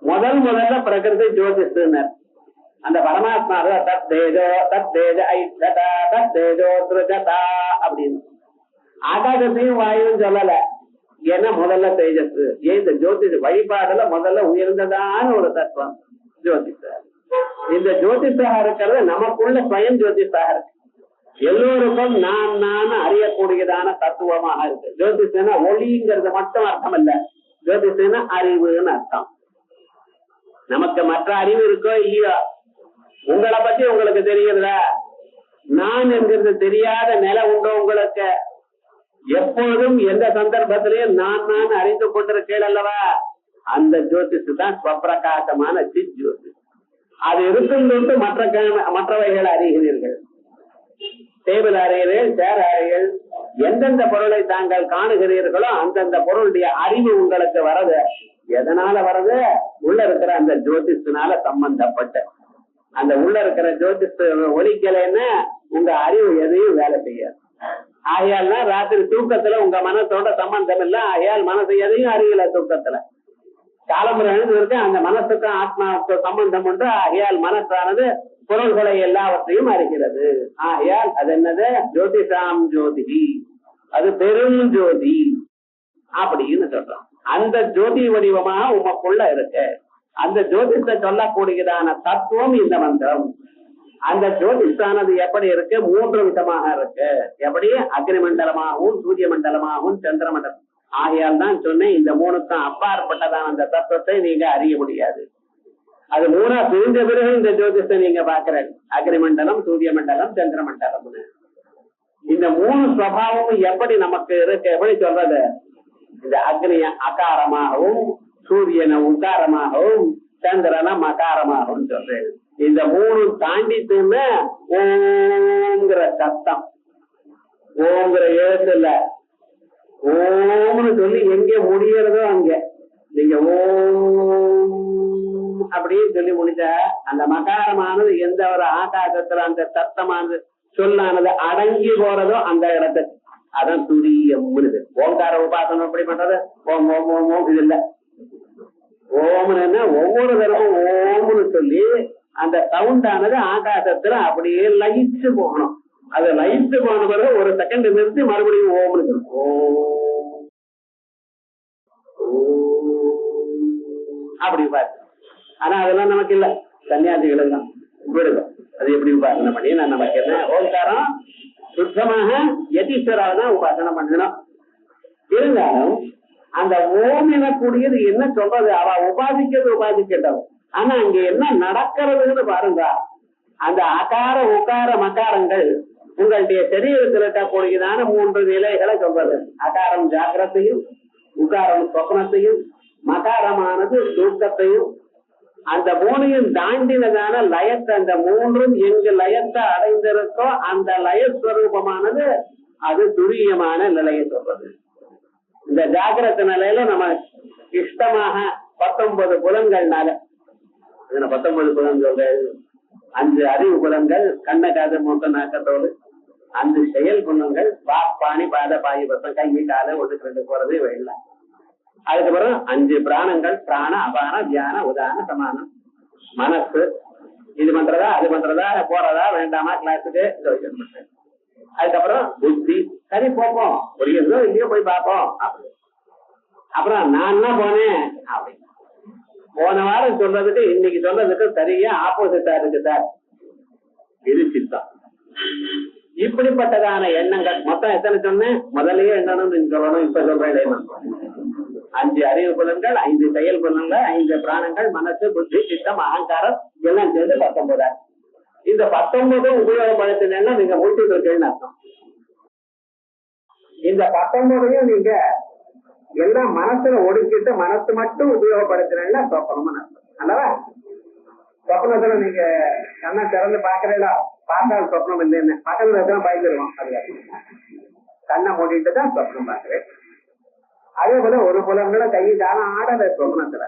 முதல்ல பிரகிருதி ஜோதிஷர் அந்த பரமாத்மா தத்தேஜோ தத்தேஜ ஐத்ததா தத்தேஜோ திருஜதா அப்படின்னு. ஆகாசத்தையும் வாயுவும் சொல்லல. ஏன்னா முதல்ல தேஜஸ். இந்த ஜோதிஷ வழிபாடுல முதல்ல உயர்ந்ததான ஒரு தத்துவம் ஜோதிஷர். இந்த ஜோதிஷாக இருக்கிறது நமக்குள்ள ஸ்வயம் ஜோதிஷாக இருக்கு. எல்லோருக்கும் நான் அறியக்கூடியதான தத்துவமாக இருக்கு. ஜோதிஷனா ஒளிங்கிறது மட்டும் அர்த்தம் இல்ல. ஜோதிஷனா அறிவுன்னு அர்த்தம். நமக்கு மற்ற அறிவு இருக்கோ இல்லையோ, உங்களை பத்தி உங்களுக்கு தெரியுறதா? நான் என்கிறது தெரியாத நிலை உண்டோ உங்களுக்கு? எப்பொழுதும் எந்த சந்தர்ப்பத்திலையும் நான் அறிந்து கொண்டிருக்கேன் அல்லவா? அந்த ஜோதிஷு தான் ஸ்வப்பிரகாசமான சித் ஜோதிஷ். அது இருக்கும் மற்றவைகள் அறிகிறீர்கள். டேபிள் அறிகிறீர்கள், சேர் அறிகள், எந்தெந்த பொருளை தாங்கள் காணுகிறீர்களோ அந்தந்த பொருளுடைய அறிவு உங்களுக்கு வரது. எதனால வரது? உள்ள இருக்கிற அந்த ஜோதிஷனால சம்பந்தப்பட்ட. அந்த உள்ள இருக்கிற ஜோதிஷ் ஒலிக்கலைன்னா உங்க அறிவு எதையும் வேலை செய்யாது. ஆகையால் ராத்திரி தூக்கத்துல உங்க மனசோட சம்பந்தம் இல்ல. ஆகையால் மனசு எதையும் அறியல. தூக்கத்துல காலமுறை இருக்கு அந்த மனசுக்கும் ஆத்மாவுக்கு சம்பந்தம் உண்டு. ஆகையால் மனசானது பொருள்களை எல்லாவற்றையும் அறிகிறது. ஆகையால் அது என்னது? ஜோதிஷாம் ஜோதிகி, அது பெரும் ஜோதி அப்படின்னு சொல்றோம். அந்த ஜோதி வடிவமாக உமக்குள்ள இருக்கு. அந்த ஜோதிஷத்தை சொல்லக்கூடியதான தத்துவம் இந்த மந்திரம். அந்த ஜோதிஷானது எப்படி இருக்கு? 3 விதமாக இருக்கு. எப்படி? அக்னி மண்டலமாகவும், சூரிய மண்டலமாகவும், சந்திர மண்டலம். ஆகையால் தான் சொன்னேன், இந்த 3க்கும் அப்பாற்பட்டதான அந்த தத்துவத்தை நீங்க அறிய முடியாது. அது 3ஆ பிரிந்த பிறகு இந்த ஜோதிஷத்தை நீங்க பாக்குறேன். அக்னி மண்டலம், சூரிய மண்டலம், சந்திர மண்டலம். இந்த 3 சுவாவமும் எப்படி நமக்கு இருக்கு? எப்படி சொல்றது? இந்த அக்னிய அகாரமாகவும், சூரியனை உக்காரமாகவும், சந்திரனை மகாரமாகவும் சொல்றேன். இந்த 3 தாண்டிட்டுமே ஓங்கிற சத்தம், ஓங்கிற எழுத்துல ஓம்னு சொல்லி எங்க முடியறதோ அங்க நீங்க ஓம் அப்படின்னு சொல்லி முடிச்ச அந்த மகாரமானது எந்த ஒரு ஆகாசத்துல அந்த சத்தமானது சொல்லானது அடங்கி போறதோ அந்த இடத்துக்கு அதான் துரியம்னு. ஓங்கார உபாசனம் எப்படி பண்றது? ஓம் ஓம் ஓம் ஓம் இது இல்ல. ஓம்னு ஒவ்வொரு தடவும் ஓம்னு சொல்லி அந்த சவுண்டானது ஆகாசத்துல அப்படியே லயிச்சு போகணும். அது லயிச்சு போன பிறகு ஒரு செகண்ட் நிறுத்தி மறுபடியும் ஓம்னு சொல்லணும். ஓம் அப்படி பாரு. ஆனா அதெல்லாம் நமக்கு இல்ல, சன்னியாசிகள் தான் விடுதோம். அது எப்படி உபாசனை பண்ணி நான் நமக்கு என்ன ஓங்காரம் சுத்தமாக யதீஸ்வராக தான் உபாசனை பண்ணணும். இருந்தாலும் அந்த ஓம் எனக்கூடியது என்ன சொல்றது? அவ உபாசிக்கட்டும். ஆனா அங்க என்ன நடக்கிறதுன்னு பாருங்க. அந்த அகார உகார மகாரங்கள் உங்களுடைய சரீரத்தில் இருக்கக்கூடியதான 3 நிலைகளை சொல்றது. அகாரம் ஜாகிரத்தையும், உகாரம் சொப்னத்தையும், மகாரமானது தூக்கத்தையும். அந்த 3ஐயும் தாண்டினதான லயத்தை, அந்த 3ம் எங்கு லயத்தை அடைந்திருக்கோ அந்த லயஸ்வரூபமானது அது துரியமான நிலையை சொல்றது. இந்த ஜாகிரத நிலையில நம்ம இஷ்டமாக 19 புலன்கள்னால 19 புலன்கள், 5 அறிவு புலன்கள், கண்ண காது மூக்க நாக்கத்தோடு, 5 செயல் குணங்கள், பாணி பாத பாயு பசம், கையை காலை ஒடுக்கிறது போறது வேண்டாம். அதுக்கப்புறம் 5 பிராணங்கள், பிராண அபான தியான உதான சமானம். மனசு இது பண்றதா அது பண்றதா, போறதா வேண்டாமா கிளாஸுக்கு. அதுக்கப்புறம் புத்தி, சரி போப்போம், புரியுதோ இல்லையோ போய் பார்ப்போம் அப்படி. அப்புறம் நான் என்ன போனேன் அப்படி. போன வாரம் சொல்றதுக்கு இன்னைக்கு சொல்றதுக்கு சரியா ஆப்போசிட்டா இருக்கு சார். இது சித்தம். இப்படிப்பட்டதான எண்ணங்கள் மொத்தம் எத்தனை சொன்னேன்? முதலையே எண்ணணும்னு சொல்லணும். இப்ப சொல்றேன் 5 அறிவு புலன்கள், 5 செயல் புலன்கள், 5 பிராணங்கள், மனசு, புத்தி, சித்தம், அகங்காரம் எல்லாம் சேர்ந்து 19. இந்த 19 உபயோகப்படுத்தினா நீங்க முடிச்சுட்டு இருக்கேன்னு அர்த்தம். இந்த 19ஐயும் நீங்க எல்லாம் மனசுல ஒடுக்கிட்டு மனசு மட்டும் உபயோகப்படுத்தினா சொப்பனம்னு அர்த்தம் அல்லவா? சொப்னத்துல நீங்க கண்ணை திறந்து பாக்குறீங்களா? பார்த்தால் சொப்னம் இல்லைன்னு பக்கத்துல தான் பயந்துருவோம். அது கண்ணை மூடிட்டு தான் சொப்னம் பாக்குறேன். அதே போல ஒரு புலன்களை கை காலம் ஆடல சொப்னத்துல.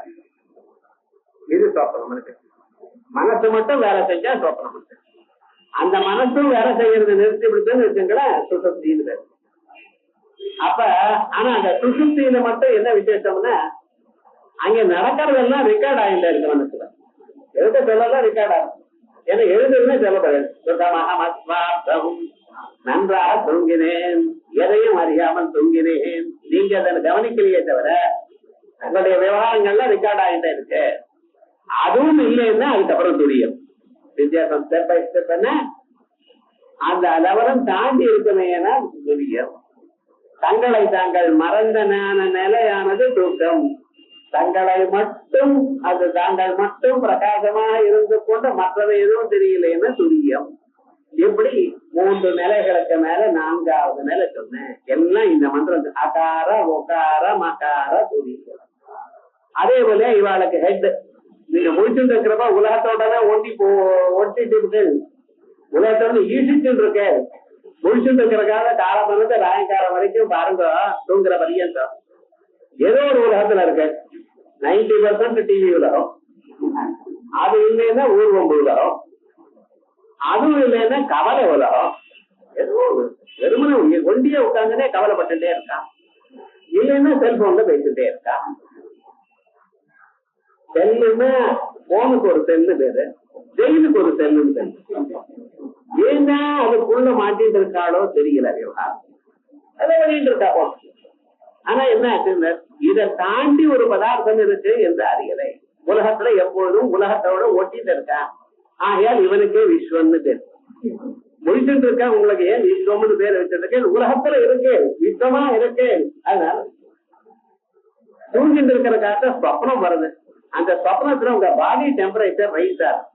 இது சொப்பனம் இருக்கு. மனசு மட்டும் வேலை செஞ்சா சொப்பனம் இருக்கு. அந்த மனசும் வேலை செய்யறது நிறுத்தி விடுதுன்னு வச்சுங்களேன் சுசுப்தின்னு. அப்ப ஆனா அந்த சுசுப்தியில மட்டும் என்ன விசேஷம்னா அங்க நடக்கிறதெல்லாம் ரெக்கார்ட் ஆகிட்டு இருக்கு. மனசுல எழுத சொல்லலாம் ரெக்கார்ட் ஆகும். ஏன்னா எழுதுன்னு சொல்லப்படுது. நன்றாக தூங்கினேன், எதையும் அறியாமல் தூங்கினேன். நீங்க அதை கவனிக்கலையே தவிர உங்களுடைய விவகாரங்கள்லாம் ரெக்கார்ட் ஆகிட்டே இருக்கு. அதுவும் இல்லைன்னா அதுக்கப்புறம் துரியம் வித்தியாசம். ஸ்டெப் பை ஸ்டெப் என்ன அந்த லெவலும் தாண்டி இருக்குமேனா துரியம். தங்களை தாங்கள் மறந்த நிலையானது தூக்கம். தங்களை மட்டும் அது தாங்கள் மட்டும் பிரகாசமாக இருந்து கொண்டு மற்றது எதுவும் தெரியலைன்னா துரியம். இப்படி 3 நிலைகளுக்கு மேல 4வது நிலை சொன்னேன். எல்லாம் இந்த மந்திரம் அகார ஒகார மகார துரியம். அதே போல இவாளுக்கு ஹெட். நீங்க முடிச்சுட்டு இருக்கிறப்ப உலகத்தோட ஒட்டிட்டு இருக்கு, உலகத்தோட ஈசிச்சுட்டு இருக்க. முடிச்சுட்டு இருக்கிறக்காக காலம் வந்து ராயங்காலம் வரைக்கும் பாருங்க, தூங்குற பரியந்தம் ஏதோ ஒரு உலகத்துல இருக்க. 90% டிவி உலகம், அது இல்லைன்னா ஊர்வம்பு உலகம், அதுவும் இல்லைன்னா கவலை உலகம். ஏதோ வெறுமனை ஒண்டியே உட்காந்துனே கவலைப்பட்டுட்டே இருக்கான். இல்லைன்னா செல்போன்ல பேசிட்டே இருக்கான். செல்லுன்னா போனுக்கு ஒரு செல்லு பேரு, ஜெயிலுக்கு ஒரு செல்லுன்னு பேரு. ஏன்னா அதுக்குள்ள மாட்டிட்டு இருக்காளோ தெரியல, விவகாரம் அதை பண்ணிட்டு இருக்கா போன. ஆனா என்ன ஆச்சு, இதை தாண்டி ஒரு பதார்த்தம் இருக்கு என்று அறியலை. உலகத்துல எப்பொழுதும் உலகத்தோட ஒட்டிட்டு இருக்கா. ஆகையால் இவனுக்கே விஸ்வம்னு பேர். முடிச்சுட்டு இருக்கா. உங்களுக்கு ஏன் விஸ்வம்னு பேர் வச்சிருக்கேன்? உலகத்துல இருக்கு, விஸ்வமா இருக்கு. அதனால தூங்கிட்டு இருக்கிறக்காக ஸ்வப்னம் வருது. அந்த ஸ்வப்னத்துல உங்க பாடி டெம்பரேச்சர் ரைஸ் ஆகும்.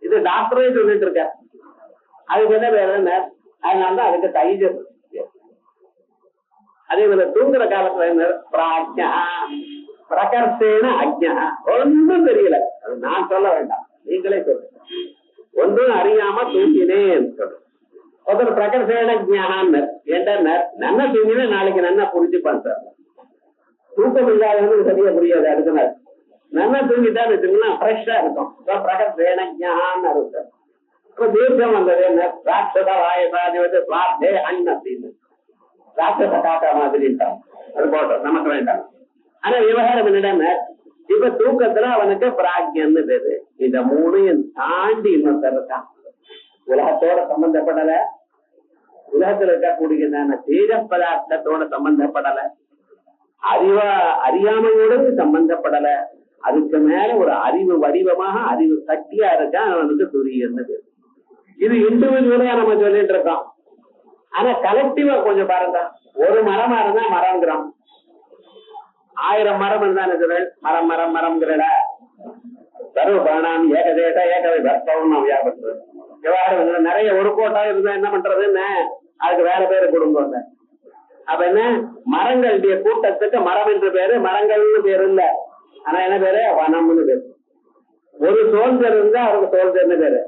இது டாக்டரே சொல்லிட்டு இருக்க. அதுக்கு என்ன வேற என்ன? அதனாலதான் அதுக்கு தைஜஸ். அதே போல தூங்குற காலத்துல என்ன? பிராஜ்ஞா பிரகர்ஷேன அஜ்ஞா. ஒன்றும் தெரியல, அது நான் சொல்ல வேண்டாம், நீங்களே சொல்லுங்க. ஒன்றும் அறியாம தூங்கினேன் சொல்ற. ஒருத்தர் பிரகர்ஷேன ஜான்னு என்ன நன்னா தூங்கினா நாளைக்கு நன்னா புரிஞ்சுப்பான் சார். தூக்கம் இல்லாதவங்க சரியா புரியாது. அடுத்த நாள் நல்லா தூங்கிட்டான்னு வச்சுங்கன்னா ஃப்ரெஷ்ஷா இருக்கும். பிரகர்ஷேன ஜான்னு இருக்கும். இப்ப தீர்க்கம் வந்தது என்ன? ராட்சத வாயசாதிபதி சுவார்த்தே அன் அப்படின்னு ராட்சத காக்கா மாதிரிட்டான். அது போட்டோம், நமக்கு வேண்டாம். ஆனா விவகாரம் என்னடா, இப்ப தூக்கத்துல அவனுக்கு பிராக்யன்னு பேரு. இந்த 3ஐயும் தாண்டி இன்னொருத்தர் இருக்கான். உலகத்தோட சம்பந்தப்படல, உலகத்துல இருக்கக்கூடிய தீர பதார்த்தத்தோட சம்பந்தப்படல, அறியாமையோட சம்பந்தப்படல. அதுக்கு மேல ஒரு அறிவு வடிவமாக அறிவு சக்தியா இருக்கான். அவனுக்கு துரியன்னு பேரு. இது இண்டிவிஜுவலா நம்ம சொல்லிட்டு இருக்கோம். ஆனா கலெக்டிவா கொஞ்சம் பாருங்க. ஒரு மரமா இருந்தா மரம்ங்கிறோம், 1000 மரம் இருந்தா மரம் மரம் மரம்ங்கிறட சர்வ பிராணாம் ஏகதேச ஏகவை பக்தம் வியாபத்து. விவகாரம் நிறைய ஒரு கோட்டா இருந்தா என்ன பண்றதுன்னு அதுக்கு வேற பேரு கொடுங்க. அப்ப என்ன, மரங்களுடைய கூட்டத்துக்கு மரம் என்று பேரு, மரங்கள்னு பேரு இல்ல. ஆனா என்ன பேரு? வனம்னு பேரு. ஒரு சோல்ஜர் இருந்தா அவருக்கு சோல்ஜர்னு பேரு.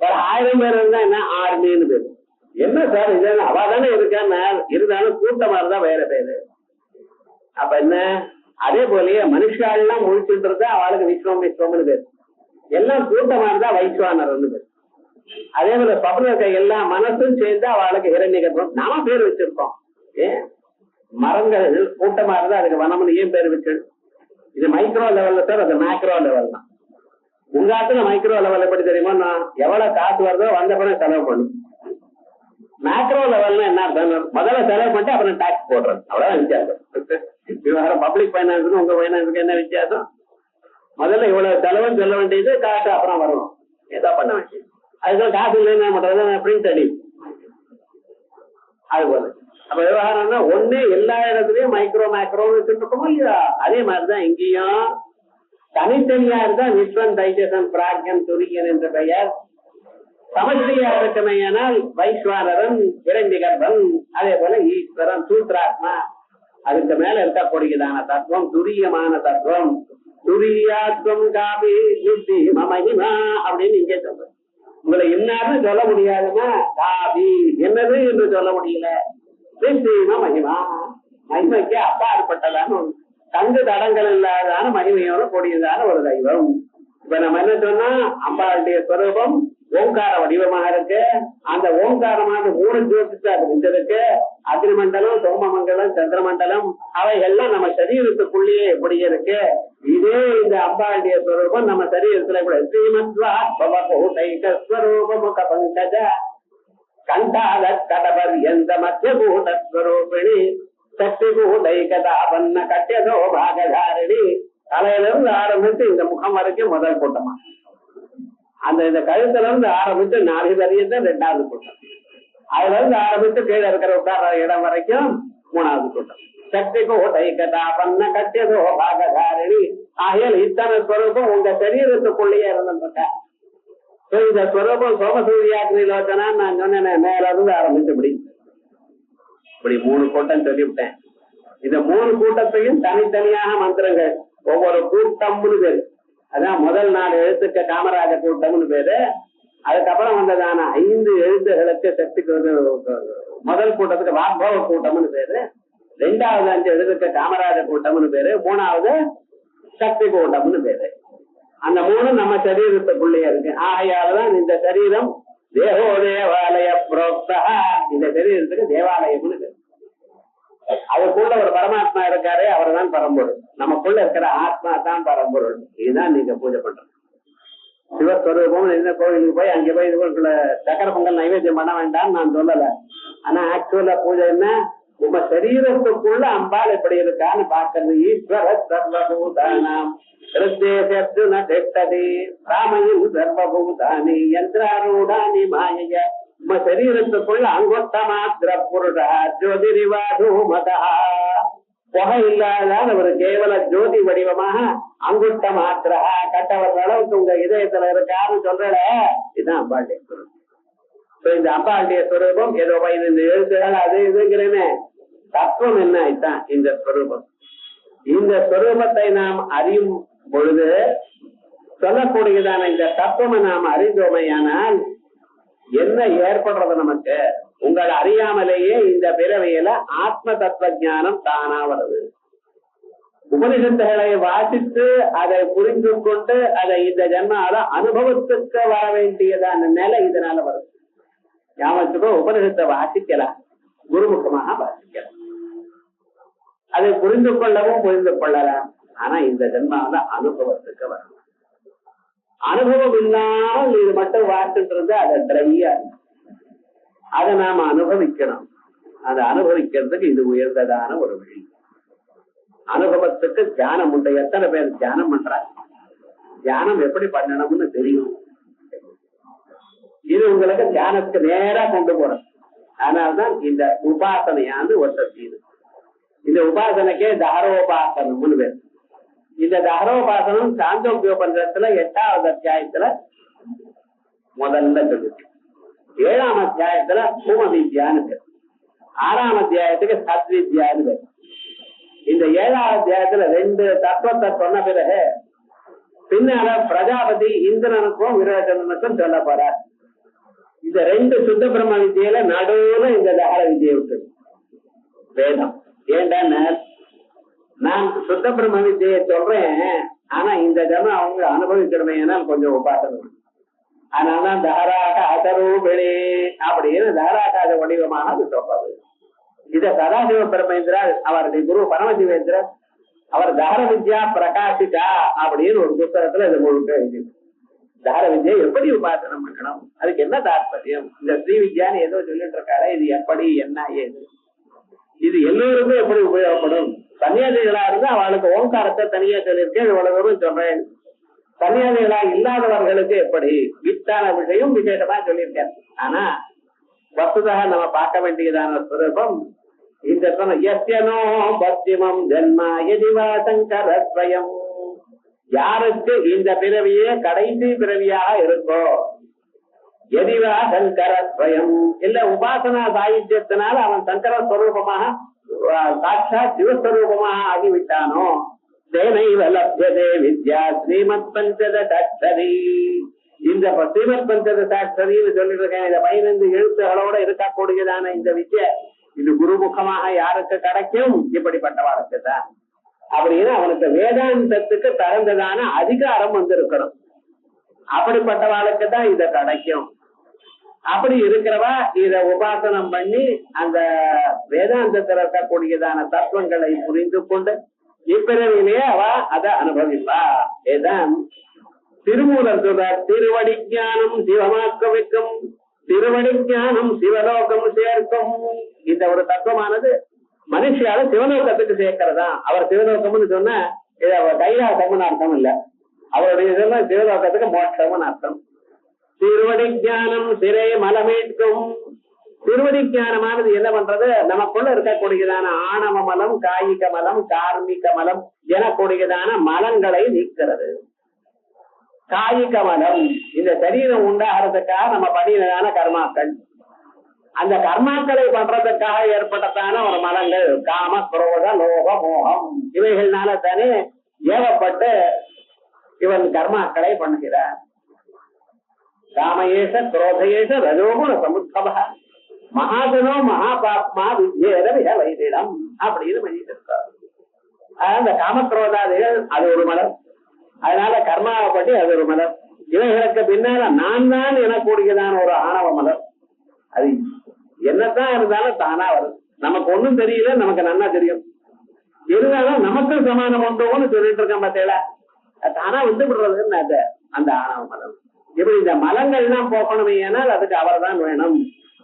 ஒரு 1000 பேர் இருந்தா என்ன? ஆர்மின்னு பேரு. என்ன சார் இது? அவ தானே இருக்கான்னு இருந்தாலும் கூட்டமா இருந்தா வேற பேரு. அப்ப என்ன, அதே போலயே மனுஷாலாம் முழிச்சுட்டு இருந்தா அவளுக்கு விஸ்வம் விஸ்வம்னு பேரு. எல்லாம் கூட்டமா இருந்தா வைஸ்வானர்னு பேரு. அதே போல பபுல எல்லா மனசும் சேர்ந்து அவளுக்கு ஹிரண்யகர்ப்பம். நாம பேர் வச்சிருக்கோம். ஏன் மரங்கள் கூட்டமா இருந்தா அதுக்கு வனம்னு ஏன் பேர் வச்சு? இது மைக்ரோ லெவல்ல சார், அது மேக்ரோ லெவல் தான். உங்க ஆத்துல மைக்ரோ லெவல் எப்படி தெரியுமா? எவ்வளவு காசு வருதோ வந்த பிறகு செலவு பண்ணும். மேக்ரோ லெவல்னா என்ன அர்த்தம்? முதல்ல செலவு பண்ணிட்டு அப்புறம் டாக்ஸ் போடுறது, அவ்வளவுதான் வித்தியாசம். பப்ளிக் பைனான்ஸுக்கு உங்க பைனான்ஸுக்கு என்ன வித்தியாசம்? முதல்ல இவ்வளவு செலவுன்னு சொல்ல வேண்டியது, காசு அப்புறம் வரணும். ஏதோ பண்ண வேண்டியது. அதுக்கு காசு இல்லைன்னா பண்றது பிரிண்ட் அடி. அது போல அப்ப விவகாரம்னா ஒண்ணு எல்லா இடத்துலயும் மைக்ரோ மேக்ரோன்னு வச்சுருக்கோமோ இல்லையா? அதே மாதிரிதான் இங்கேயும் தனித்தனியா இருந்தா விஸ்வன் தைஜசன் பிராக்யன் துரியன் என்ற பெயர். சமஸ்திரியா இருக்கமையானால் வைஸ்வானரன் இரண்டிகர்பன், அதே போல ஈஸ்வரன் சூத்ராத்மா. அதுக்கு மேல இருக்கக்கூடியதான தத்துவம் துரியமான தத்துவம். துரியாத்வம் காபி யுக்தி மகிமா அப்படின்னு இங்கே சொல்ற. உங்களை என்னான்னு சொல்ல முடியாதுன்னா காபி என்னது என்று சொல்ல முடியல. மகிமா மகிமைக்கு அப்பாற்பட்டதான தங்கு தடங்கள் இல்லாதான மகிமையோட கூடியதான ஒரு தெய்வம். இப்ப நம்ம என்ன சொன்னா, அம்பாளுடைய ஸ்வரூபம் ஓங்கார வடிவமாக இருக்கு. அந்த ஓங்காரமாக 3 ஜோதிஷா இருக்கு. அக்னிமண்டலம், சோமமண்டலம், சந்திரமண்டலம் அவைகள்லாம் நம்ம சரீரத்துக்குள்ளேயே எப்படி இருக்கு. இதே இந்த அம்பாளுடைய ஸ்வரூபம் நம்ம சரீரத்துல கூட ஸ்ரீமத்வரூபமுக பங்கஜ கண்டால கடவர் எந்த மத்திய கூடஸ்வரூபிணி சக்தி கூடைகதாபன்ன கட்டியதோ பாகதாரிணி. தலையில இருந்து ஆரம்பிச்சு இந்த முகம் வரைக்கும் முதல் கூட்டமா, அந்த இந்த கழுத்துல இருந்து ஆரம்பிச்சு 4 வரையும் 2வது கூட்டம், அதுல இருந்து ஆரம்பிச்சு கீழே இருக்கிற உட்கார இடம் வரைக்கும் 3வது கூட்டம். சக்தி கோடைகதாபன்ன கட்டியதோ பாகதாரிணி. ஆகையால் இத்தனை ஸ்வரூபம் உங்க சரீரத்துக்குள்ளேயே இருந்துருக்க. இந்த ஸ்வரூபம் சோமசூரியாக்னி லோச்சனா நான் சொன்னேன், மேல இருந்து ஆரம்பிச்சுபடி இப்படி 3 கூட்டம் சொல்லிவிட்டேன். இந்த 3 கூட்டத்தையும் தனித்தனியாக மந்திரங்கள், ஒவ்வொரு கூட்டம்னு பேரு. அதான் முதல் 4 எழுத்துக்கு காமராஜ கூட்டம்னு பேரு. அதுக்கப்புறம் வந்ததான 5 எழுத்துகளுக்கு சக்திக்கு முதல் கூட்டத்துக்கு வாக்பவ கூட்டம்னு பேரு. 2வது 5 எழுத்துக்கு காமராஜ கூட்டம்னு பேரு. 3வது சக்தி கூட்டம்னு பேரு. அந்த 3 நம்ம சரீரத்துக்குள்ளேயே இருக்கு. ஆகையாலதான் இந்த சரீரம் தேவோ தேவாலய புரோக்தா. இந்த சரீரத்துக்கு தேவாலயம்னு பேரு. அதுக்குள்ள ஒரு பரமாத்மா இருக்காரு, அவர் தான் பரம்பொருள். நமக்குள்ள இருக்கிற ஆத்மா தான் பரம்பொருள். இதுதான் நீங்க பூஜை பண்றது. சிவஸ்வரூபம் என்ன, கோவிலுக்கு போய் அங்கே போய் இதுக்குள்ள சக்கர பொங்கல் நைவேத்தியம் பண்ண வேண்டாம்னு நான் சொல்லல. ஆனா ஆக்சுவலா பூஜை என்ன, உங்க சரீரத்துக்குள்ள அம்பாள் எப்படி இருக்கான்னு பாக்குறது. ஈஸ்வர சர்வபூதானாம் ஹிருதேஷர்ஜுன திஷ்டதி ராமயும் சர்வபூதானி யந்திராரூடானி மாயைய. உங்க சரீரத்துக்குள்ள அங்கொட்ட மாத்திர புருடா ஜோதிரிவாதூமதா. புகை இல்லாத ஒரு கேவல ஜோதி வடிவமாக அங்குட்ட மாத்திர கட்டவர் அளவுக்கு உங்க இதயத்துல இருக்கான்னு சொல்றல. இதுதான் அம்பாளுடைய ஸ்வரூபம். இந்த அம்பாளுடைய ஸ்வரூபம் ஏதோ 15 எழுத்துகள் அது இதுங்கிறேன்னு தத்துவம் என்ன, இதுதான் இந்த ஸ்வரூபம். இந்த ஸ்வரூபத்தை நாம் அறியும் பொழுது சொல்லக்கூடியதான இந்த தத்துவமை நாம் அறிந்தோமையானால் என்ன ஏற்படுறது நமக்கு? உங்களை அறியாமலேயே இந்த பிறவையில ஆத்ம தத்துவ ஞானம் தானா வருது. உபனிஷத்துகளை வாசித்து அதை புரிந்து கொண்டு அதை இந்த ஜன்மால அனுபவத்துக்கு வர வேண்டியதான நிலை இதனால வருது. ஞாபகத்துக்கோ, உபனிஷத்தை வாசிக்கலாம், குருமுகமாக வாசிக்கலாம், அதை புரிந்து கொள்ளவும் புரிந்து கொள்ளலாம். ஆனா இந்த ஜன்மால அனுபவத்துக்கு வரணும். அனுபவம் இல்லாமல் இது மட்டும் வாசிட்டு அதை ட்ரையா, அதை நாம அனுபவிக்கணும். அதை அனுபவிக்கிறதுக்கு இது உயர்ந்ததான ஒரு வழி. அனுபவத்துக்கு தியானம் உண்டு. எத்தனை பேர் தியானம் பண்றாங்க? தியானம் எப்படி பண்ணணும்னு தெரியும். இது உங்களுக்கு தியானத்துக்கு நேரா கொண்டு போறோம். அதனால்தான் இந்த உபாசனையானது ஒரு சக்தி. இந்த உபாசனைக்கே தாரோபாசனம்னு பேர். இந்த தாரோபாசனம் சாந்தோக்கியோபனிஷத்துல 8வது அத்தியாயத்துல முதல்ல சொல்லிருக்கு. 7ஆம் அத்தியாயத்துல பூம வித்யான்னு பேர். 6ஆம் அத்தியாயத்துக்கு சத்வித்யான்னு பேர். இந்த 7ஆவது அத்தியாயத்துல 2 தத்துவத்தை சொன்ன பிறகு பின்னால பிரஜாபதி இந்திரனுக்கும் விரோச்சனனுக்கும் சொல்ல போறார். இந்த 2 சுத்த பிரம்ம வித்தியில நடுவுல இந்த தகர வித்தியை விட்டு வேதம். ஏன்டா நான் சுத்த பிரம்ம வித்தியை சொல்றேன், ஆனா இந்த ஜனம் அவங்க அனுபவிக்கிறமே கொஞ்சம் உபாசனை. அதனாலதான் தஹராக அசரூபிணி அப்படின்னு தஹராகாத வடிவமாக அது சொல்றது. இத சதாசிவ பிரமேந்திரர் அவருடைய குரு பரமசிவேந்திரர் அவர் தஹர வித்யா பிரகாசிகா அப்படின்னு ஒரு புத்தகத்துல இது முழுக்க எழுதி. தஹர வித்யா எப்படி உபாசனம் பண்ணணும், அதுக்கு என்ன தாற்பயம், இந்த ஸ்ரீ வித்யான்னு ஏதோ சொல்லிட்டு இருக்காரு, இது எப்படி என்ன ஏது, இது எல்லோருக்கும் எப்படி உபயோகப்படும். சன்னியாசிகளா இருந்தா அவளுக்கு ஓங்காரத்தை தனியா சொல்லியிருக்கேன், இவ்வளவு தூரம் சொல்றேன். சன்னியாசிகளா இல்லாதவர்களுக்கு எப்படி வித்தான விஷயம் விசேஷமா சொல்லியிருக்கேன். ஆனா வசுதாக நம்ம பார்க்க வேண்டியதான ஸ்வரூபம் இந்த எஸ்யனோ பக்திமம் ஜன்மா எதிவா சங்கரஸ்வயம். யாருக்கு இந்த பிறவியே கடைசி பிறவியாக இருக்கோ, எதிவா சங்கரஸ்வயம் இல்ல உபாசனா சாகித்யத்தினால அவன் சங்கர ஸ்வரூபமாக சாட்சாத் சிவஸ்வரூபமாக ஆகிவிட்டானோ, தேனைவ லப்யதே வித்யா ஸ்ரீமத் பஞ்சதசாட்சரி. இந்த ஸ்ரீமத் பஞ்சதசாட்சரின்னு சொல்லிட்டு இருக்கேன். இந்த 15 எழுத்துகளோட இருக்கக்கூடியதான இந்த வித்யா இது குருமுகமாக யாருக்கு கிடைக்கும்? இப்படிப்பட்டவாளுக்கு தான். அப்படின்னு அவனுக்கு வேதாந்தத்துக்கு தகுந்ததான அதிகாரம் வந்திருக்கணும். அப்படிப்பட்டவாளுக்கு தான் இத கிடைக்கும். அப்படி இருக்கிறவா இத உபாசனம் பண்ணி அந்த வேதாந்தத்தில் இருக்கக்கூடியதான தத்துவங்களை புரிந்து கொண்டு இப்பிறவிலேயே அவ அதை அனுபவிப்பா. இதுதான் திருமூலர் சொல்றார், திருவடி ஞானம் சிவமாக்க வைக்கும், திருவடி ஞானம் சிவலோகம் சேர்க்கும். இந்த ஒரு தத்துவமானது மனுஷியால சிவலோகத்துக்கு சேர்க்கிறதா. அவர் சிவலோகம்னு சொன்னா கைலாசம்னு அர்த்தம் இல்ல, அவருடைய இதெல்லாம் சிவலோகத்துக்கு மோட்சம்னு அர்த்தம். திருவடி ஞானம் சிறை மலமேற்கும், திருவடி ஞானமானது என்ன பண்றது? நமக்குள்ள இருக்கக்கூடியதான ஆணவ மலம், காயிக மலம், கார்மிக மலம் எனக்கூடியதான மலங்களை நீக்கிறது. காயிக மலம் இந்த சரீரம் உண்டாகிறதுக்காக நம்ம பண்ணினதான கர்மாக்கள், அந்த கர்மாக்களை பண்றதுக்காக ஏற்பட்டதான ஒரு மலங்கள் காம, குரோத, லோக, மோகம் இவைகள்னால தானே ஏவப்பட்டு இவன் கர்மாக்களை பண்ணுகிறார். காமயேஷ குரோதயேஷ ரஜோகுண சமுத்பவ மகாஜனோ மகாபாப்மா வித்யேத வைதிடம் அப்படின்னு பண்ணிட்டு இருக்காரு. அந்த காமக்ரோதாதிகள் அது ஒரு மலர், அதனால கர்மாவை பற்றி அது ஒரு மலர். இவைகளுக்கு பின்னால நான் தான் எனக்கூடியதான ஒரு ஆணவ மலர். அது என்னதான் இருந்தாலும் தானா வரும். நமக்கு ஒண்ணும் தெரியல, நமக்கு நன்னா தெரியும். இருந்தாலும் நமக்கு சமானம் ஒன்றோன்னு சொல்லிட்டு இருக்கேன் பார்த்தேல, தானா வந்து விடுறதுன்னு அது அந்த ஆணவ மலம். இப்படி இந்த மலங்கள்லாம் போக்கணுமே ஆனால் அதுக்கு அவர் தான் வேணும்.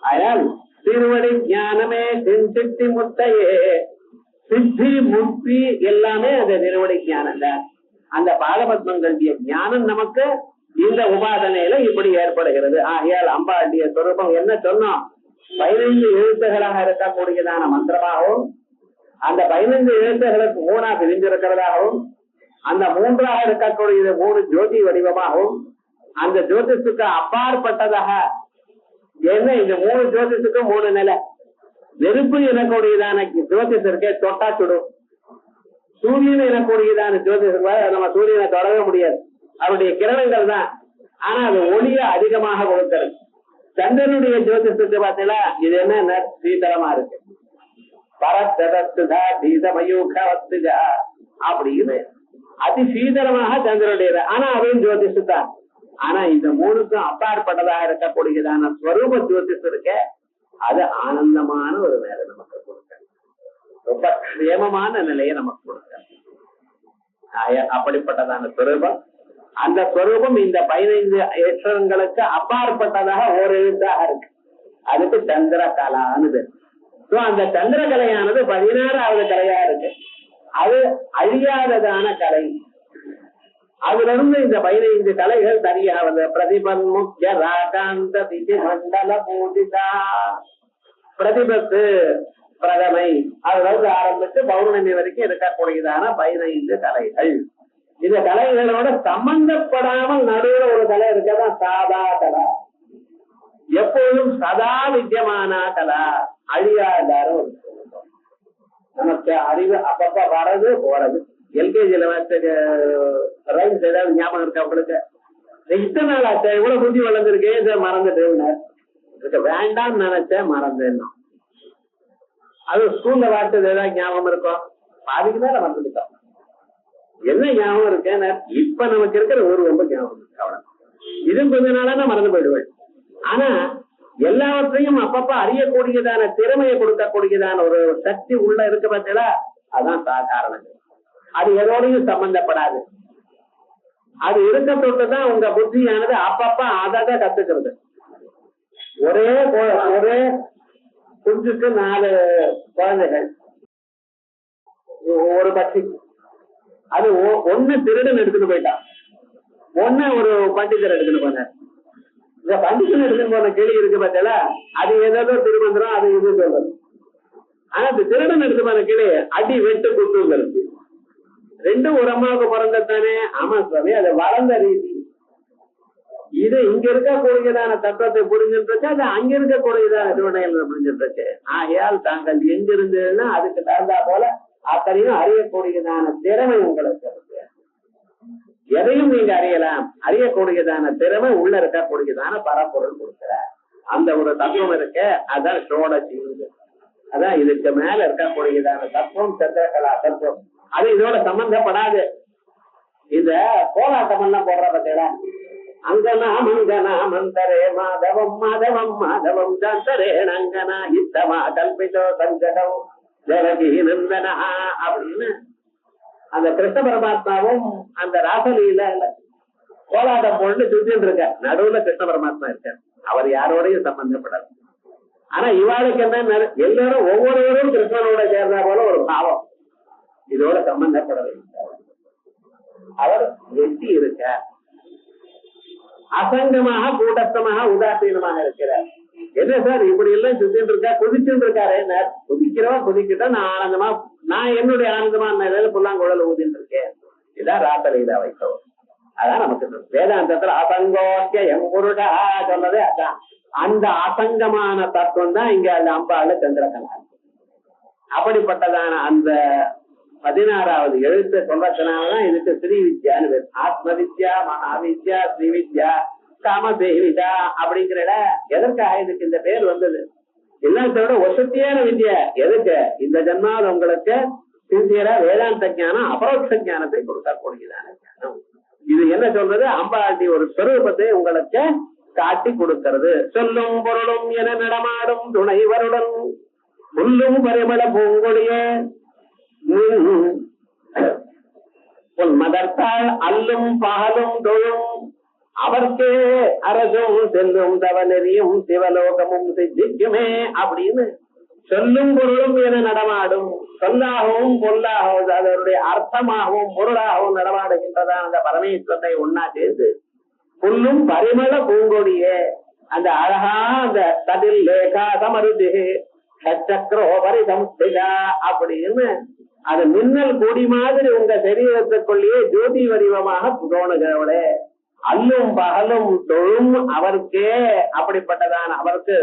அதனால் திருவடி ஞானமே சித்தி முத்தையே, சித்தி முக்தி எல்லாமே அந்த திருவடி ஞானம் தான். அந்த பாதபத்மங்களுடைய ஞானம் நமக்கு இந்த உபாதனையில இப்படி ஏற்படுகிறது. ஆகையால் அம்பாளுடைய சொரூபம் என்ன சொன்னோம்? 15 எழுத்துகளாக இருக்கக்கூடியதான மந்திரமாகவும், அந்த 15 எழுத்துகளுக்கு 3 பிரிஞ்சிருக்கிறதாகவும், அந்த 3ஆக இருக்கக்கூடிய 3 ஜோதி வடிவமாகவும், அந்த ஜோதிஷுக்கு அப்பாற்பட்டதாக என்ன இந்த 3 ஜோதிஷுக்கும் 3 நிலை. நெருப்பு எனக்கூடியதான ஜோதிஷ் இருக்கே, தொட்டா சுடும். சூரியன் எனக்கூடியதான ஜோதிஷம் நம்ம சூரியனை தொடர முடியாது, அவருடைய கிரணங்கள் தான். ஆனா அது ஒளிய அதிகமாக கொடுக்கிறது. சந்திரனுடைய ஜோதிஷத்துக்கு பார்த்தீங்களா, இது என்ன சீதளமா இருக்கு, பரத்ததா சீதமயூகவத்துஜா அப்படின்னு அதி சீதளமாக சந்திரனுடைய. ஆனா அதையும் ஜோதிஷு தான். ஆனா இந்த 3க்கும் அப்பாற்பட்டதாக இருக்கக்கூடியதான ஸ்வரூப ஜோதிஷம் இருக்க, அது ஆனந்தமான ஒரு நிலை நமக்கு கொடுக்க, ரொம்ப க்ஷேமமான நிலையை நமக்கு கொடுக்க. அப்படிப்பட்டதான ஸ்வரூபம். அந்த ஸ்வரூபம் இந்த 15 அக்ஷரங்களுக்கு அப்பாற்பட்டதாக ஒரு எழுத்தாக இருக்கு. அதுக்கு சந்திரகலான்னு. அந்த சந்திரகலையானது 16வது கலையா இருக்கு. அது அழியாததான கலை. அதுல இருந்து இந்த 15 கலைகள் தனியாக பிரதிபன் முக்கிய ராகாந்த திதி மண்டல பூஜிதா, பிரதிபத்து பிரதமை அதுல ஆரம்பிச்சு பௌர்ணமி வரைக்கும் இருக்கக்கூடியதான 15 கலைகள். இந்த கலைகளோட சம்பந்தப்படாமல் நடுவுல ஒரு கலை இருக்கதான் சாதா கலா. எப்போதும் சதா வித்தியமான கலா, அழியாதார ஒரு நமக்கு அறிவு அப்பப்ப வர்றது போறது. எல்கேஜில ரைம்ஸ் ஏதாவது ஞாபகம் இருக்கா உங்களுக்கு? இத்தனை நாள் ஆச்சா இவ்வளவு புத்தி வளர்ந்துருக்கே, இதை மறந்துட்டு வேண்டாம் நினைச்சேன் மறந்தேன். அது ஸ்கூல்ல வார்த்தை ஏதாவது ஞாபகம் இருக்கும்? பாதிக்கு மேல வந்துட்டோம். என்ன ஞாபகம் இருக்கேன்? இப்ப நமக்கு இருக்கிற ஒரு ரொம்ப ஞாபகம் இருக்கு, அவ்வளவு. இது கொஞ்ச நாளா மறந்து போயிடுவேன். ஆனா எல்லாவற்றையும் அப்பப்ப அறியக்கூடியதான திறமையை கொடுக்கக்கூடியதான ஒரு சக்தி உள்ள இருக்க பார்த்தீங்களா, அதான் சாதாரணங்கள். அது எதோடையும் சம்பந்தப்படாது. அது இருக்க தொட்டுதான் உங்க புத்தியானது அப்பப்ப அதை கத்துக்கிறது. ஒரே குஞ்சுக்கு 4 குழந்தைகள், ஒரு பட்சி. அது ஒண்ணு திருடன் எடுத்துட்டு போயிட்டான், ஒண்ணு ஒரு பண்டிதர் எடுத்துட்டு போனார். இந்த பண்டிதன் எடுத்துட்டு போன கிளி இருக்கு பார்த்தா, அது ஏதோ திருமந்திரம் அது இது சொல்றது. ஆனா இந்த திருடன் எடுத்து போன கிளி அடி வெட்டு குட்டுங்கிறது. 2 ஒரு அம்மாவுக்கு பிறந்ததானே. ஆமா சுவாமி, அது வளர்ந்த ரீதி. இது இங்க இருக்கக்கூடியதான தத்துவத்தை புரிஞ்சுட்டு, அது அங்க இருக்கக்கூடியதான திருவண்ணாமலை புரிஞ்சுட்டு. ஆகையால் தாங்கள் எங்க இருந்ததுன்னா அதுக்கு தகுந்தா போல அத்தனையும் அறியக்கூடியதான திறமை உங்களுக்கு இருக்கு. எதையும் நீங்க அறியலாம். அறியக்கூடியதான திறமை உள்ள இருக்கக்கூடியதான பரப்பொருள் கொடுக்கிற அந்த ஒரு தத்துவம் இருக்க, அதான் ஷோடசி. அதான் இதுக்கு மேல இருக்கக்கூடியதான தத்துவம் சந்திரகலா தத்துவம். அது இதோட சம்பந்தப்படாது. இந்த போராட்டம் எல்லாம் போடுற பார்த்தீங்களா, அங்கனா மங்கனா மந்தரே மாதவம் மாதவம் மாதவம் ஜாந்தரேன் அங்கனா இத்தமா கல்பிதோ சஞ்சகம் ஜெகதி நந்தனா அப்படின்னு அந்த கிருஷ்ண பரமாத்மாவும் அந்த ராசலியில கோலாட்டம் போட்டு சுத்திட்டு இருக்க. நடுவுல கிருஷ்ண பரமாத்மா இருக்கார். அவர் யாரோடையும் சம்பந்தப்படாது. ஆனா இவாளுக்கு என்ன, எல்லாரும் ஒவ்வொருவரும் கிருஷ்ணனோட சேர்ந்தா போல ஒரு பாவம். இதோட சம்பந்தப்படவில்லை. அவர் வெட்டி இருக்க, அசங்கமாக கூட்டத்தமாக உதாசீனமாக இருக்கிறார். என்ன சார் இப்படி எல்லாம் சுத்திட்டு இருக்கா, குதிச்சுட்டு இருக்காரு. குதிக்கிறவா குதிக்கிட்டா நான் ஆனந்தமா, நான் என்னுடைய ஆனந்தமா புல்லாங்குழல் ஊதிட்டு இருக்கேன். இதான் ராசலீலா வைத்தவர். அதான் நமக்கு வேதாந்தத்துல அசங்கோக்கிய எம்பொருடா சொன்னதே அதான். அந்த அசங்கமான தத்துவம் தான் இங்க அந்த அம்பாள சந்திரகலா. அப்படிப்பட்டதான அந்த 16வது எழுத்து சொல்றதுனாலதான் இதுக்கு ஸ்ரீ வித்யான்னு பேர். ஆத்ம வித்யா, மகாவித்யா, ஸ்ரீ வித்யா, காமதேவிதா அப்படிங்கிற எதற்காக இதுக்கு இந்த பேர் வந்தது? எல்லாத்தோட வசதியான வித்யா. எதுக்கு? இந்த ஜன்மாவில் உங்களுக்கு சிந்தியரா வேதாந்த ஞானம், அபரோக்ஷ ஞானத்தை கொடுக்கக்கூடியதான ஞானம். இது என்ன சொல்றது? அம்பாட்டி ஒரு ஸ்வரூபத்தை உங்களுக்கு காட்டி கொடுக்கிறது. சொல்லும் பொருளும் என நடமாடும் துணைவருடன் புல்லும் பரிமள பூங்கொடிய மதர்த்தால் அல்லும் பகலும் தொழும் அவர்க்கே அரசும் செல்லும் தவநெறியும் சிவலோகமும் சித்திக்குமே அப்படின்னு சொல்லும் பொருளும் என நடமாடும். சொல்லாகவும் பொல்லாகவும் அதனுடைய அர்த்தமாகவும் பொருளாகவும் நடமாடுகின்றதான் அந்த பரமேஸ்வரத்தை ஒன்னா சேர்ந்து புல்லும் பரிமள பூங்கொடியே அந்த அழகா அந்த கதில் லேகா சமருதி சக்கரோபரி சம்ஸ்திதா அப்படின்னு அது மின்னல் கொடி மாதிரி உங்க சரீரத்துக்குள்ளேயே ஜோதி வடிவமாக தோணுகிறவளே. அல்லும் பகலும் தொழும் அவருக்கே, அப்படிப்பட்டதான் அவருக்கு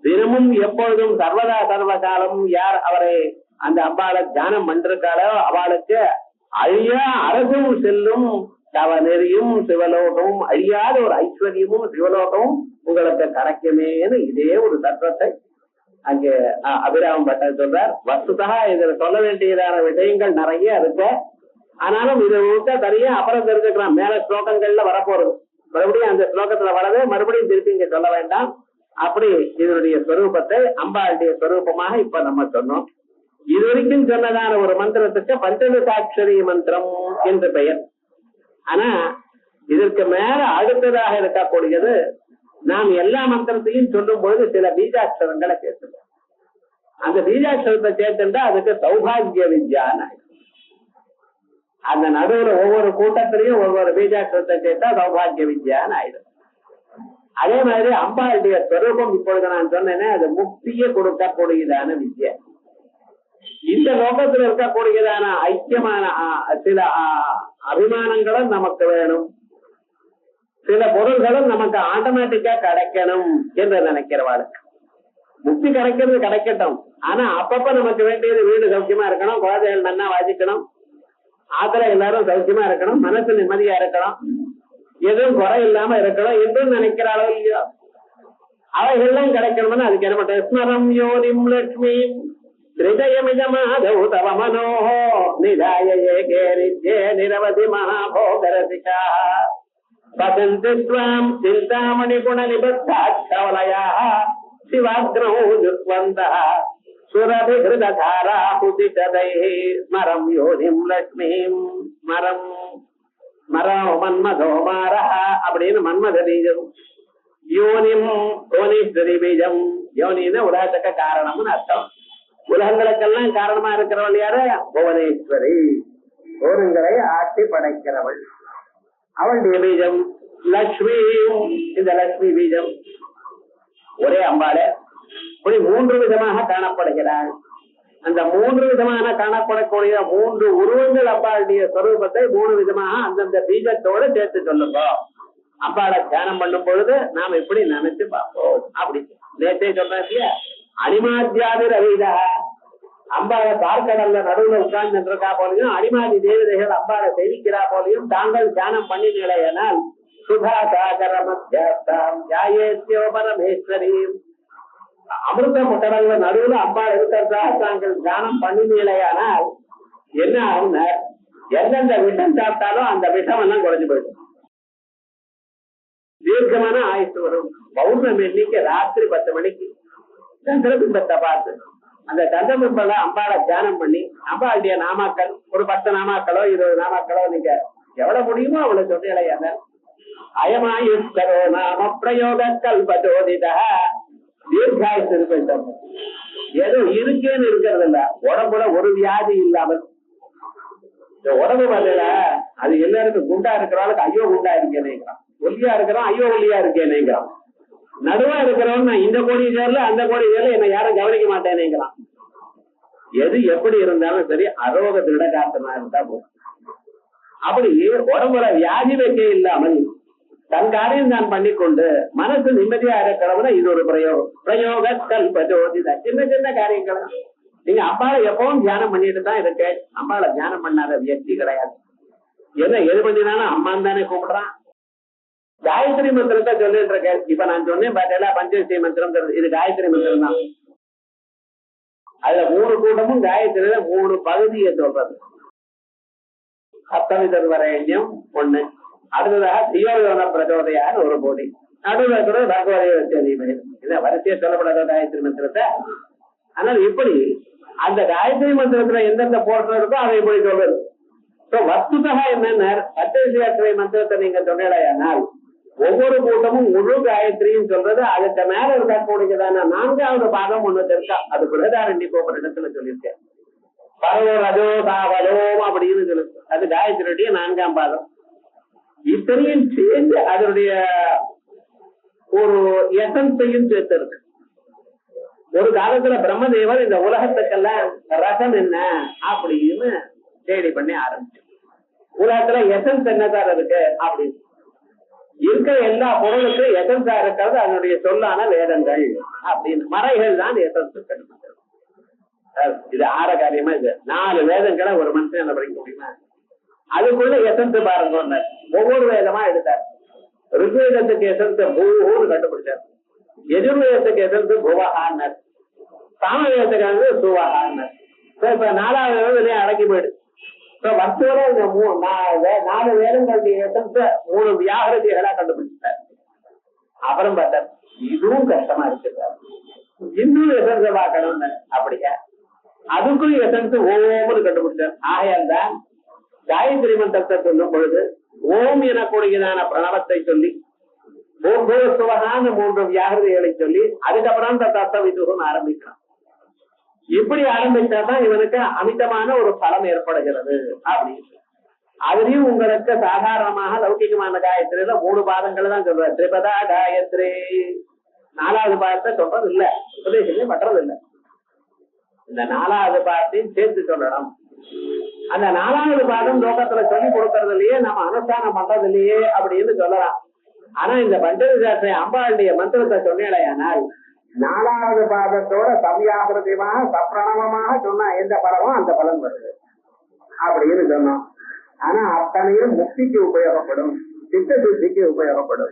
தினமும் எப்பொழுதும் சர்வதா சர்வகாலம் யார் அவரை அந்த அம்பாளை தியானம் பண்றாளோ அவளுக்கு அழியா அரசும் செல்லும் தவநெறியும் சிவலோகமும் அழியாத ஒரு ஐஸ்வர்யமும் சிவலோகமும் உங்களுக்கு கிடைக்குமேன்னு இதே ஒரு தத்துவத்தை அங்கே அபிராம பட்டர் சொல்றார். வஸ்துதா இதுல சொல்ல வேண்டியதான விஷயங்கள் நிறைய இருக்கு. ஆனாலும் இது தனியா அப்புறம் தெரிஞ்சுக்கலாம். மேல ஸ்லோகங்கள்ல வரப்போறது மறுபடியும் அந்த ஸ்லோகத்துல வரவே மறுபடியும் திருப்பி இங்க சொல்ல வேண்டாம். அப்படி இதனுடைய ஸ்வரூபத்தை அம்பாளுடைய ஸ்வரூபமாக இப்ப நம்ம சொன்னோம். இதுவரைக்கும் சொன்னதான ஒரு மந்திரத்துக்கு பஞ்சதசாட்சரி மந்திரம் என்று பெயர். ஆனா இதற்கு மேல அடுத்ததாக இருக்கக்கூடியது நாம் எல்லா மந்திரத்தையும் சொல்லும் பொழுது சில பீஜாட்சரங்களை சேர்த்துட்டோம். அந்த பீஜாட்சரத்தை சேர்த்துட்டா அதுக்கு சௌபாகிய வித்யான்னு. அந்த நடுவுல ஒவ்வொரு கூட்டத்திலையும் ஒவ்வொரு பீஜாட்சரத்தை சேர்த்தா சௌபாகிய வித்யான்னு ஆயிடும். அதே மாதிரி அம்பாளுடைய ஸ்வரூபம் இப்பொழுது நான் சொன்னேன்னா அது முக்தியை கொடுக்கக்கூடியதான வித்யா. இந்த லோகத்தில் இருக்கக்கூடியதான ஐக்கியமான சில அபிமானங்களும் நமக்கு வேணும், சில பொருள்களும் நமக்கு ஆட்டோமேட்டிக்கா கிடைக்கணும் என்று நினைக்கிறவாளுக்கு முக்தி கிடைக்கிறது கிடைக்கட்டும். ஆனா அப்பப்ப நமக்கு வேண்டியது வீடு சௌக்கியமா இருக்கணும், குழந்தைகள் நன்னா வாசிக்கணும், ஆத்துல எல்லாரும் சௌக்கியமா இருக்கணும், மனசு நிம்மதியா இருக்கணும், எதுவும் குறை இல்லாம இருக்கணும் என்று நினைக்கிற அளவு இல்லையோ அவைகள்லாம் கிடைக்கணும்னு அதுக்கு என்ன பண்ற ஸ்மரம் யோனிம் லட்சுமி ஹிருதயமிதமாதௌ தவ மனோஹோ நிதாய ஏகே நித்யே நிரவதி மகாபோகரசிகா பசந்தி ஸ்வாம் சிந்தாமணி குண நிபத்தாட்சவலயாः சிவாக்ரௌ யுக்வந்தः சுரபிஹிருததாரா புதிஷதைः ஸ்மரம் யோனிம் லட்சுமிம் ஸ்மரம் மரம் மன்மதோ மாரஹ அப்படின்னு மன்மத பீஜம், யோனிம் யோனீஸ்வரி பீஜம். யோனின்னு உலகத்துக்கு காரணம்னு அர்த்தம். உலகங்களுக்கெல்லாம் காரணமா இருக்கிறவள் யாரு? புவனேஸ்வரி, ஓருங்களை ஆட்டி படைக்கிறவள். அவளுடைய பீஜம் லட்சுமி. இந்த லட்சுமி பீஜம் ஒரே அம்பாளே இப்படி 3 விதமாக காணப்படுகிறாள். அந்த 3 விதமான காணப்படக்கூடிய 3 உருவங்கள் அம்பாளுடைய ஸ்வரூபத்தை 3 விதமாக அந்தந்த பீஜத்தோட சேர்த்து சொல்லுங்க. அம்பாளை தியானம் பண்ணும் பொழுது நாம் எப்படி நினைச்சு பார்ப்போம். அப்படி நேற்றே சொன்ன அனிமாத்தியாதி ரவிதா அம்பாளை பார்க்கடல்ல நடுவுல உட்கார்ந்து இருக்கா போலையும் அனிமாதி தேவதைகள் அம்பாளை தெரிவிக்கிறா போலையும் தாங்கள் தியானம் பண்ணினீங்களேனால் சுதா சாகர மத்தியாஸ்தாம் ஜாயேத்யோ பரமேஸ்வரி அமிர்த முட்டடல்ல நடுவுல அம்பாள் இருக்கிறதா தாங்கள் தியானம் பண்ணினீங்களேயானால் என்ன ஆகும்? எந்தெந்த விஷம் சாப்பிட்டாலும் அந்த விஷம் எல்லாம் குறைஞ்சு போயிடும். தீர்க்கமான ஆயுசு வரும். பௌர்ணமி அன்னைக்கு ராத்திரி 10 மணிக்கு சந்திரபிம்பத்தை பார்த்து அந்த சந்திரபிம்பல அம்பாளை தியானம் பண்ணி அம்பாளுடைய நாமாக்கள் ஒரு 10 நாமாக்களோ 20 நாமாக்களோ நீங்க எவ்வளவு முடியுமோ அவ்வளவு சொல்லிலையான அயமாயுஸ்கரோ நாம பிரயோக கல்பஜோதித தீர்காயுசு இருக்கு. ஏதோ இருக்கேன்னு இருக்கிறது இல்ல, உடம்புல ஒரு வியாதி இல்லாமல் இந்த உடம்பு வரல. அது எல்லாருக்கும் குண்டா இருக்கிறவளுக்கு ஐயோ குண்டா இருக்கேனேங்கிறான், ஒல்லியா இருக்கிறான் ஐயோ ஒல்லியா இருக்கேனேங்கிறான். நடுவா இருக்கிறவன் நான் இந்த கோடி சேர்ல அந்த கோடி சேர்ல என்ன யாரும் கவனிக்க மாட்டேனேங்கிறான். எது எப்படி இருந்தாலும் சரி அரோக திருடகாத்தனா இருந்தா போதும். அப்படி உடம்புல வியாதி வைக்க இல்லாமல் தன் காரியம் தான் பண்ணிக்கொண்டு மனசு நிம்மதியா இருக்கிறவன இது ஒரு பிரயோக கல்பஜோதித. சின்ன சின்ன காரியங்கள் நீங்க அம்பாளை எப்பவும் தியானம் பண்ணிட்டு தான் இருக்க. அம்பாளை தியானம் பண்ணாத வியக்தி கிடையாது. என்ன எது பண்ணினாலும் அம்மான்னு தானே கூப்பிடுறான். காயத்ரி மந்திரத்தை சொல்லிட்டு இருக்க. இப்ப நான் சொன்னேன் பாத்தீங்களா, பஞ்சவசி மந்திரம், இது காயத்ரி மந்திரம் தான். அதுல 3 கூட்டமும் காயத்ரியில 3 பகுதியை சொல்றது. சப்தமிதர் வரையும் 1, அடுத்ததாக தியோயோன பிரச்சோதையான 1 கோடி, நடுவில் கூட பகவதி இத வரிசையை சொல்லப்படாத காயத்ரி மந்திரத்தை. ஆனால் இப்படி அந்த காயத்ரி மந்திரத்துல எந்தெந்த போர்ஷன் இருக்கோ அதை இப்படி சொல்றது. வஸ்துதா என்னன்னா பஞ்சவசி மந்திரத்தை நீங்க சொன்னால் ஒவ்வொரு கூட்டமும் முழு காயத்ரியும் சொல்றது. அதுக்கு மேல இருக்கக்கூடியதான 4வது பாதம் ஒண்ணு இருக்கா. அது பிரதாரண்டி கோபுர இடத்துல சொல்லியிருக்கேன். பரவோ ரஜோ சாவலோம் அப்படின்னு சொல்லுது. அது காயத்ரியுடைய 4ஆம் பாதம். இத்தனையும் சேர்ந்து அதனுடைய ஒரு எசன்ஸையும் சேர்த்து இருக்கு. ஒரு காலத்துல பிரம்மதேவர் இந்த உலகத்துக்கெல்லாம் ரசம் என்ன அப்படின்னு தேடி பண்ணி ஆரம்பிச்சு. உலகத்துல எசன்ஸ் என்னதான் இருக்கு அப்படின்னு இருக்கிற எல்லா பொருளுக்கும் எசன்ஸா இருக்கிறது அதனுடைய சொல்லான வேதங்கள் அப்படின்னு. மறைகள் தான் எசன்ஸ். இது ஆற காரியமா இது 4 வேதங்களை ஒரு மனுஷன் என்ன படிக்க முடியுமா? அதுக்குள்ள எசன்ஸ் பாருங்க. ஒவ்வொரு வேதமா எடுத்தார். ருக்வேதத்துக்கு எசன்ஸ் பூன்னு கண்டுபிடிச்சார். எஜுர்வேதத்துக்கு எசன்ஸ் புவஹான்னர். சாமவேதத்துக்கு சுவஹான்னர். இப்ப 4வது வேதம் அடக்கி போயிடு. வர்த்தோட இந்த 4 வேதங்களுடைய எசன்ஸ் 3 வியாகிருதிகளா கண்டுபிடிச்சார். அப்புறம் பார்த்தார் இதுவும் கஷ்டமா இருக்கு, இன்னும் எசன்ஸ் பார்க்கணும். அப்படியா? அதுக்கும் எசன்ஸ் ஓம்னு கண்டுபிடிச்சார். ஆகையால் தான் காயத்ரி மந்திரத்தை சொல்லும் பொழுது ஓம் எனக்கூடியதான பிரணவத்தை சொல்லி ஓம் சுவகான 3 வியாகிருதிகளை சொல்லி அதுக்கப்புறம் தத்தவிதுகம் ஆரம்பிக்கலாம். இப்படி ஆரம்பிச்சாதான் இவனுக்கு அமிதமான ஒரு பலம் ஏற்படுகிறது அப்படின்னு. அதுலயும் உங்களுக்கு சாதாரணமாக லௌகிகமான காயத்ரியில 3 பாதங்கள் தான் சொல்ற. திரிபதா காயத்ரி 4வது பாதத்தை சொல்றது இல்ல, உபதேசமே பண்றது இல்ல. இந்த 4வது பாதத்தையும் சேர்த்து சொல்லணும். அந்த 4வது பாதம் லோகத்துல சொல்லி கொடுக்கறது இல்லையே, நம்ம அனுஷ்டானம் பண்றது இல்லையே அப்படின்னு சொல்லலாம். ஆனா இந்த பஞ்சவசி அம்பாளுடைய மந்திரத்தை சொன்னேனால் 4வது பாதத்தோட சமயாகிருதியமாக சப்பிரணவமாக சொன்னா எந்த பலமோ அந்த பலன் வருது அப்படின்னு சொன்னோம். ஆனா அத்தனையும் முக்திக்கு உபயோகப்படும், சித்த சுத்திக்கு உபயோகப்படும்.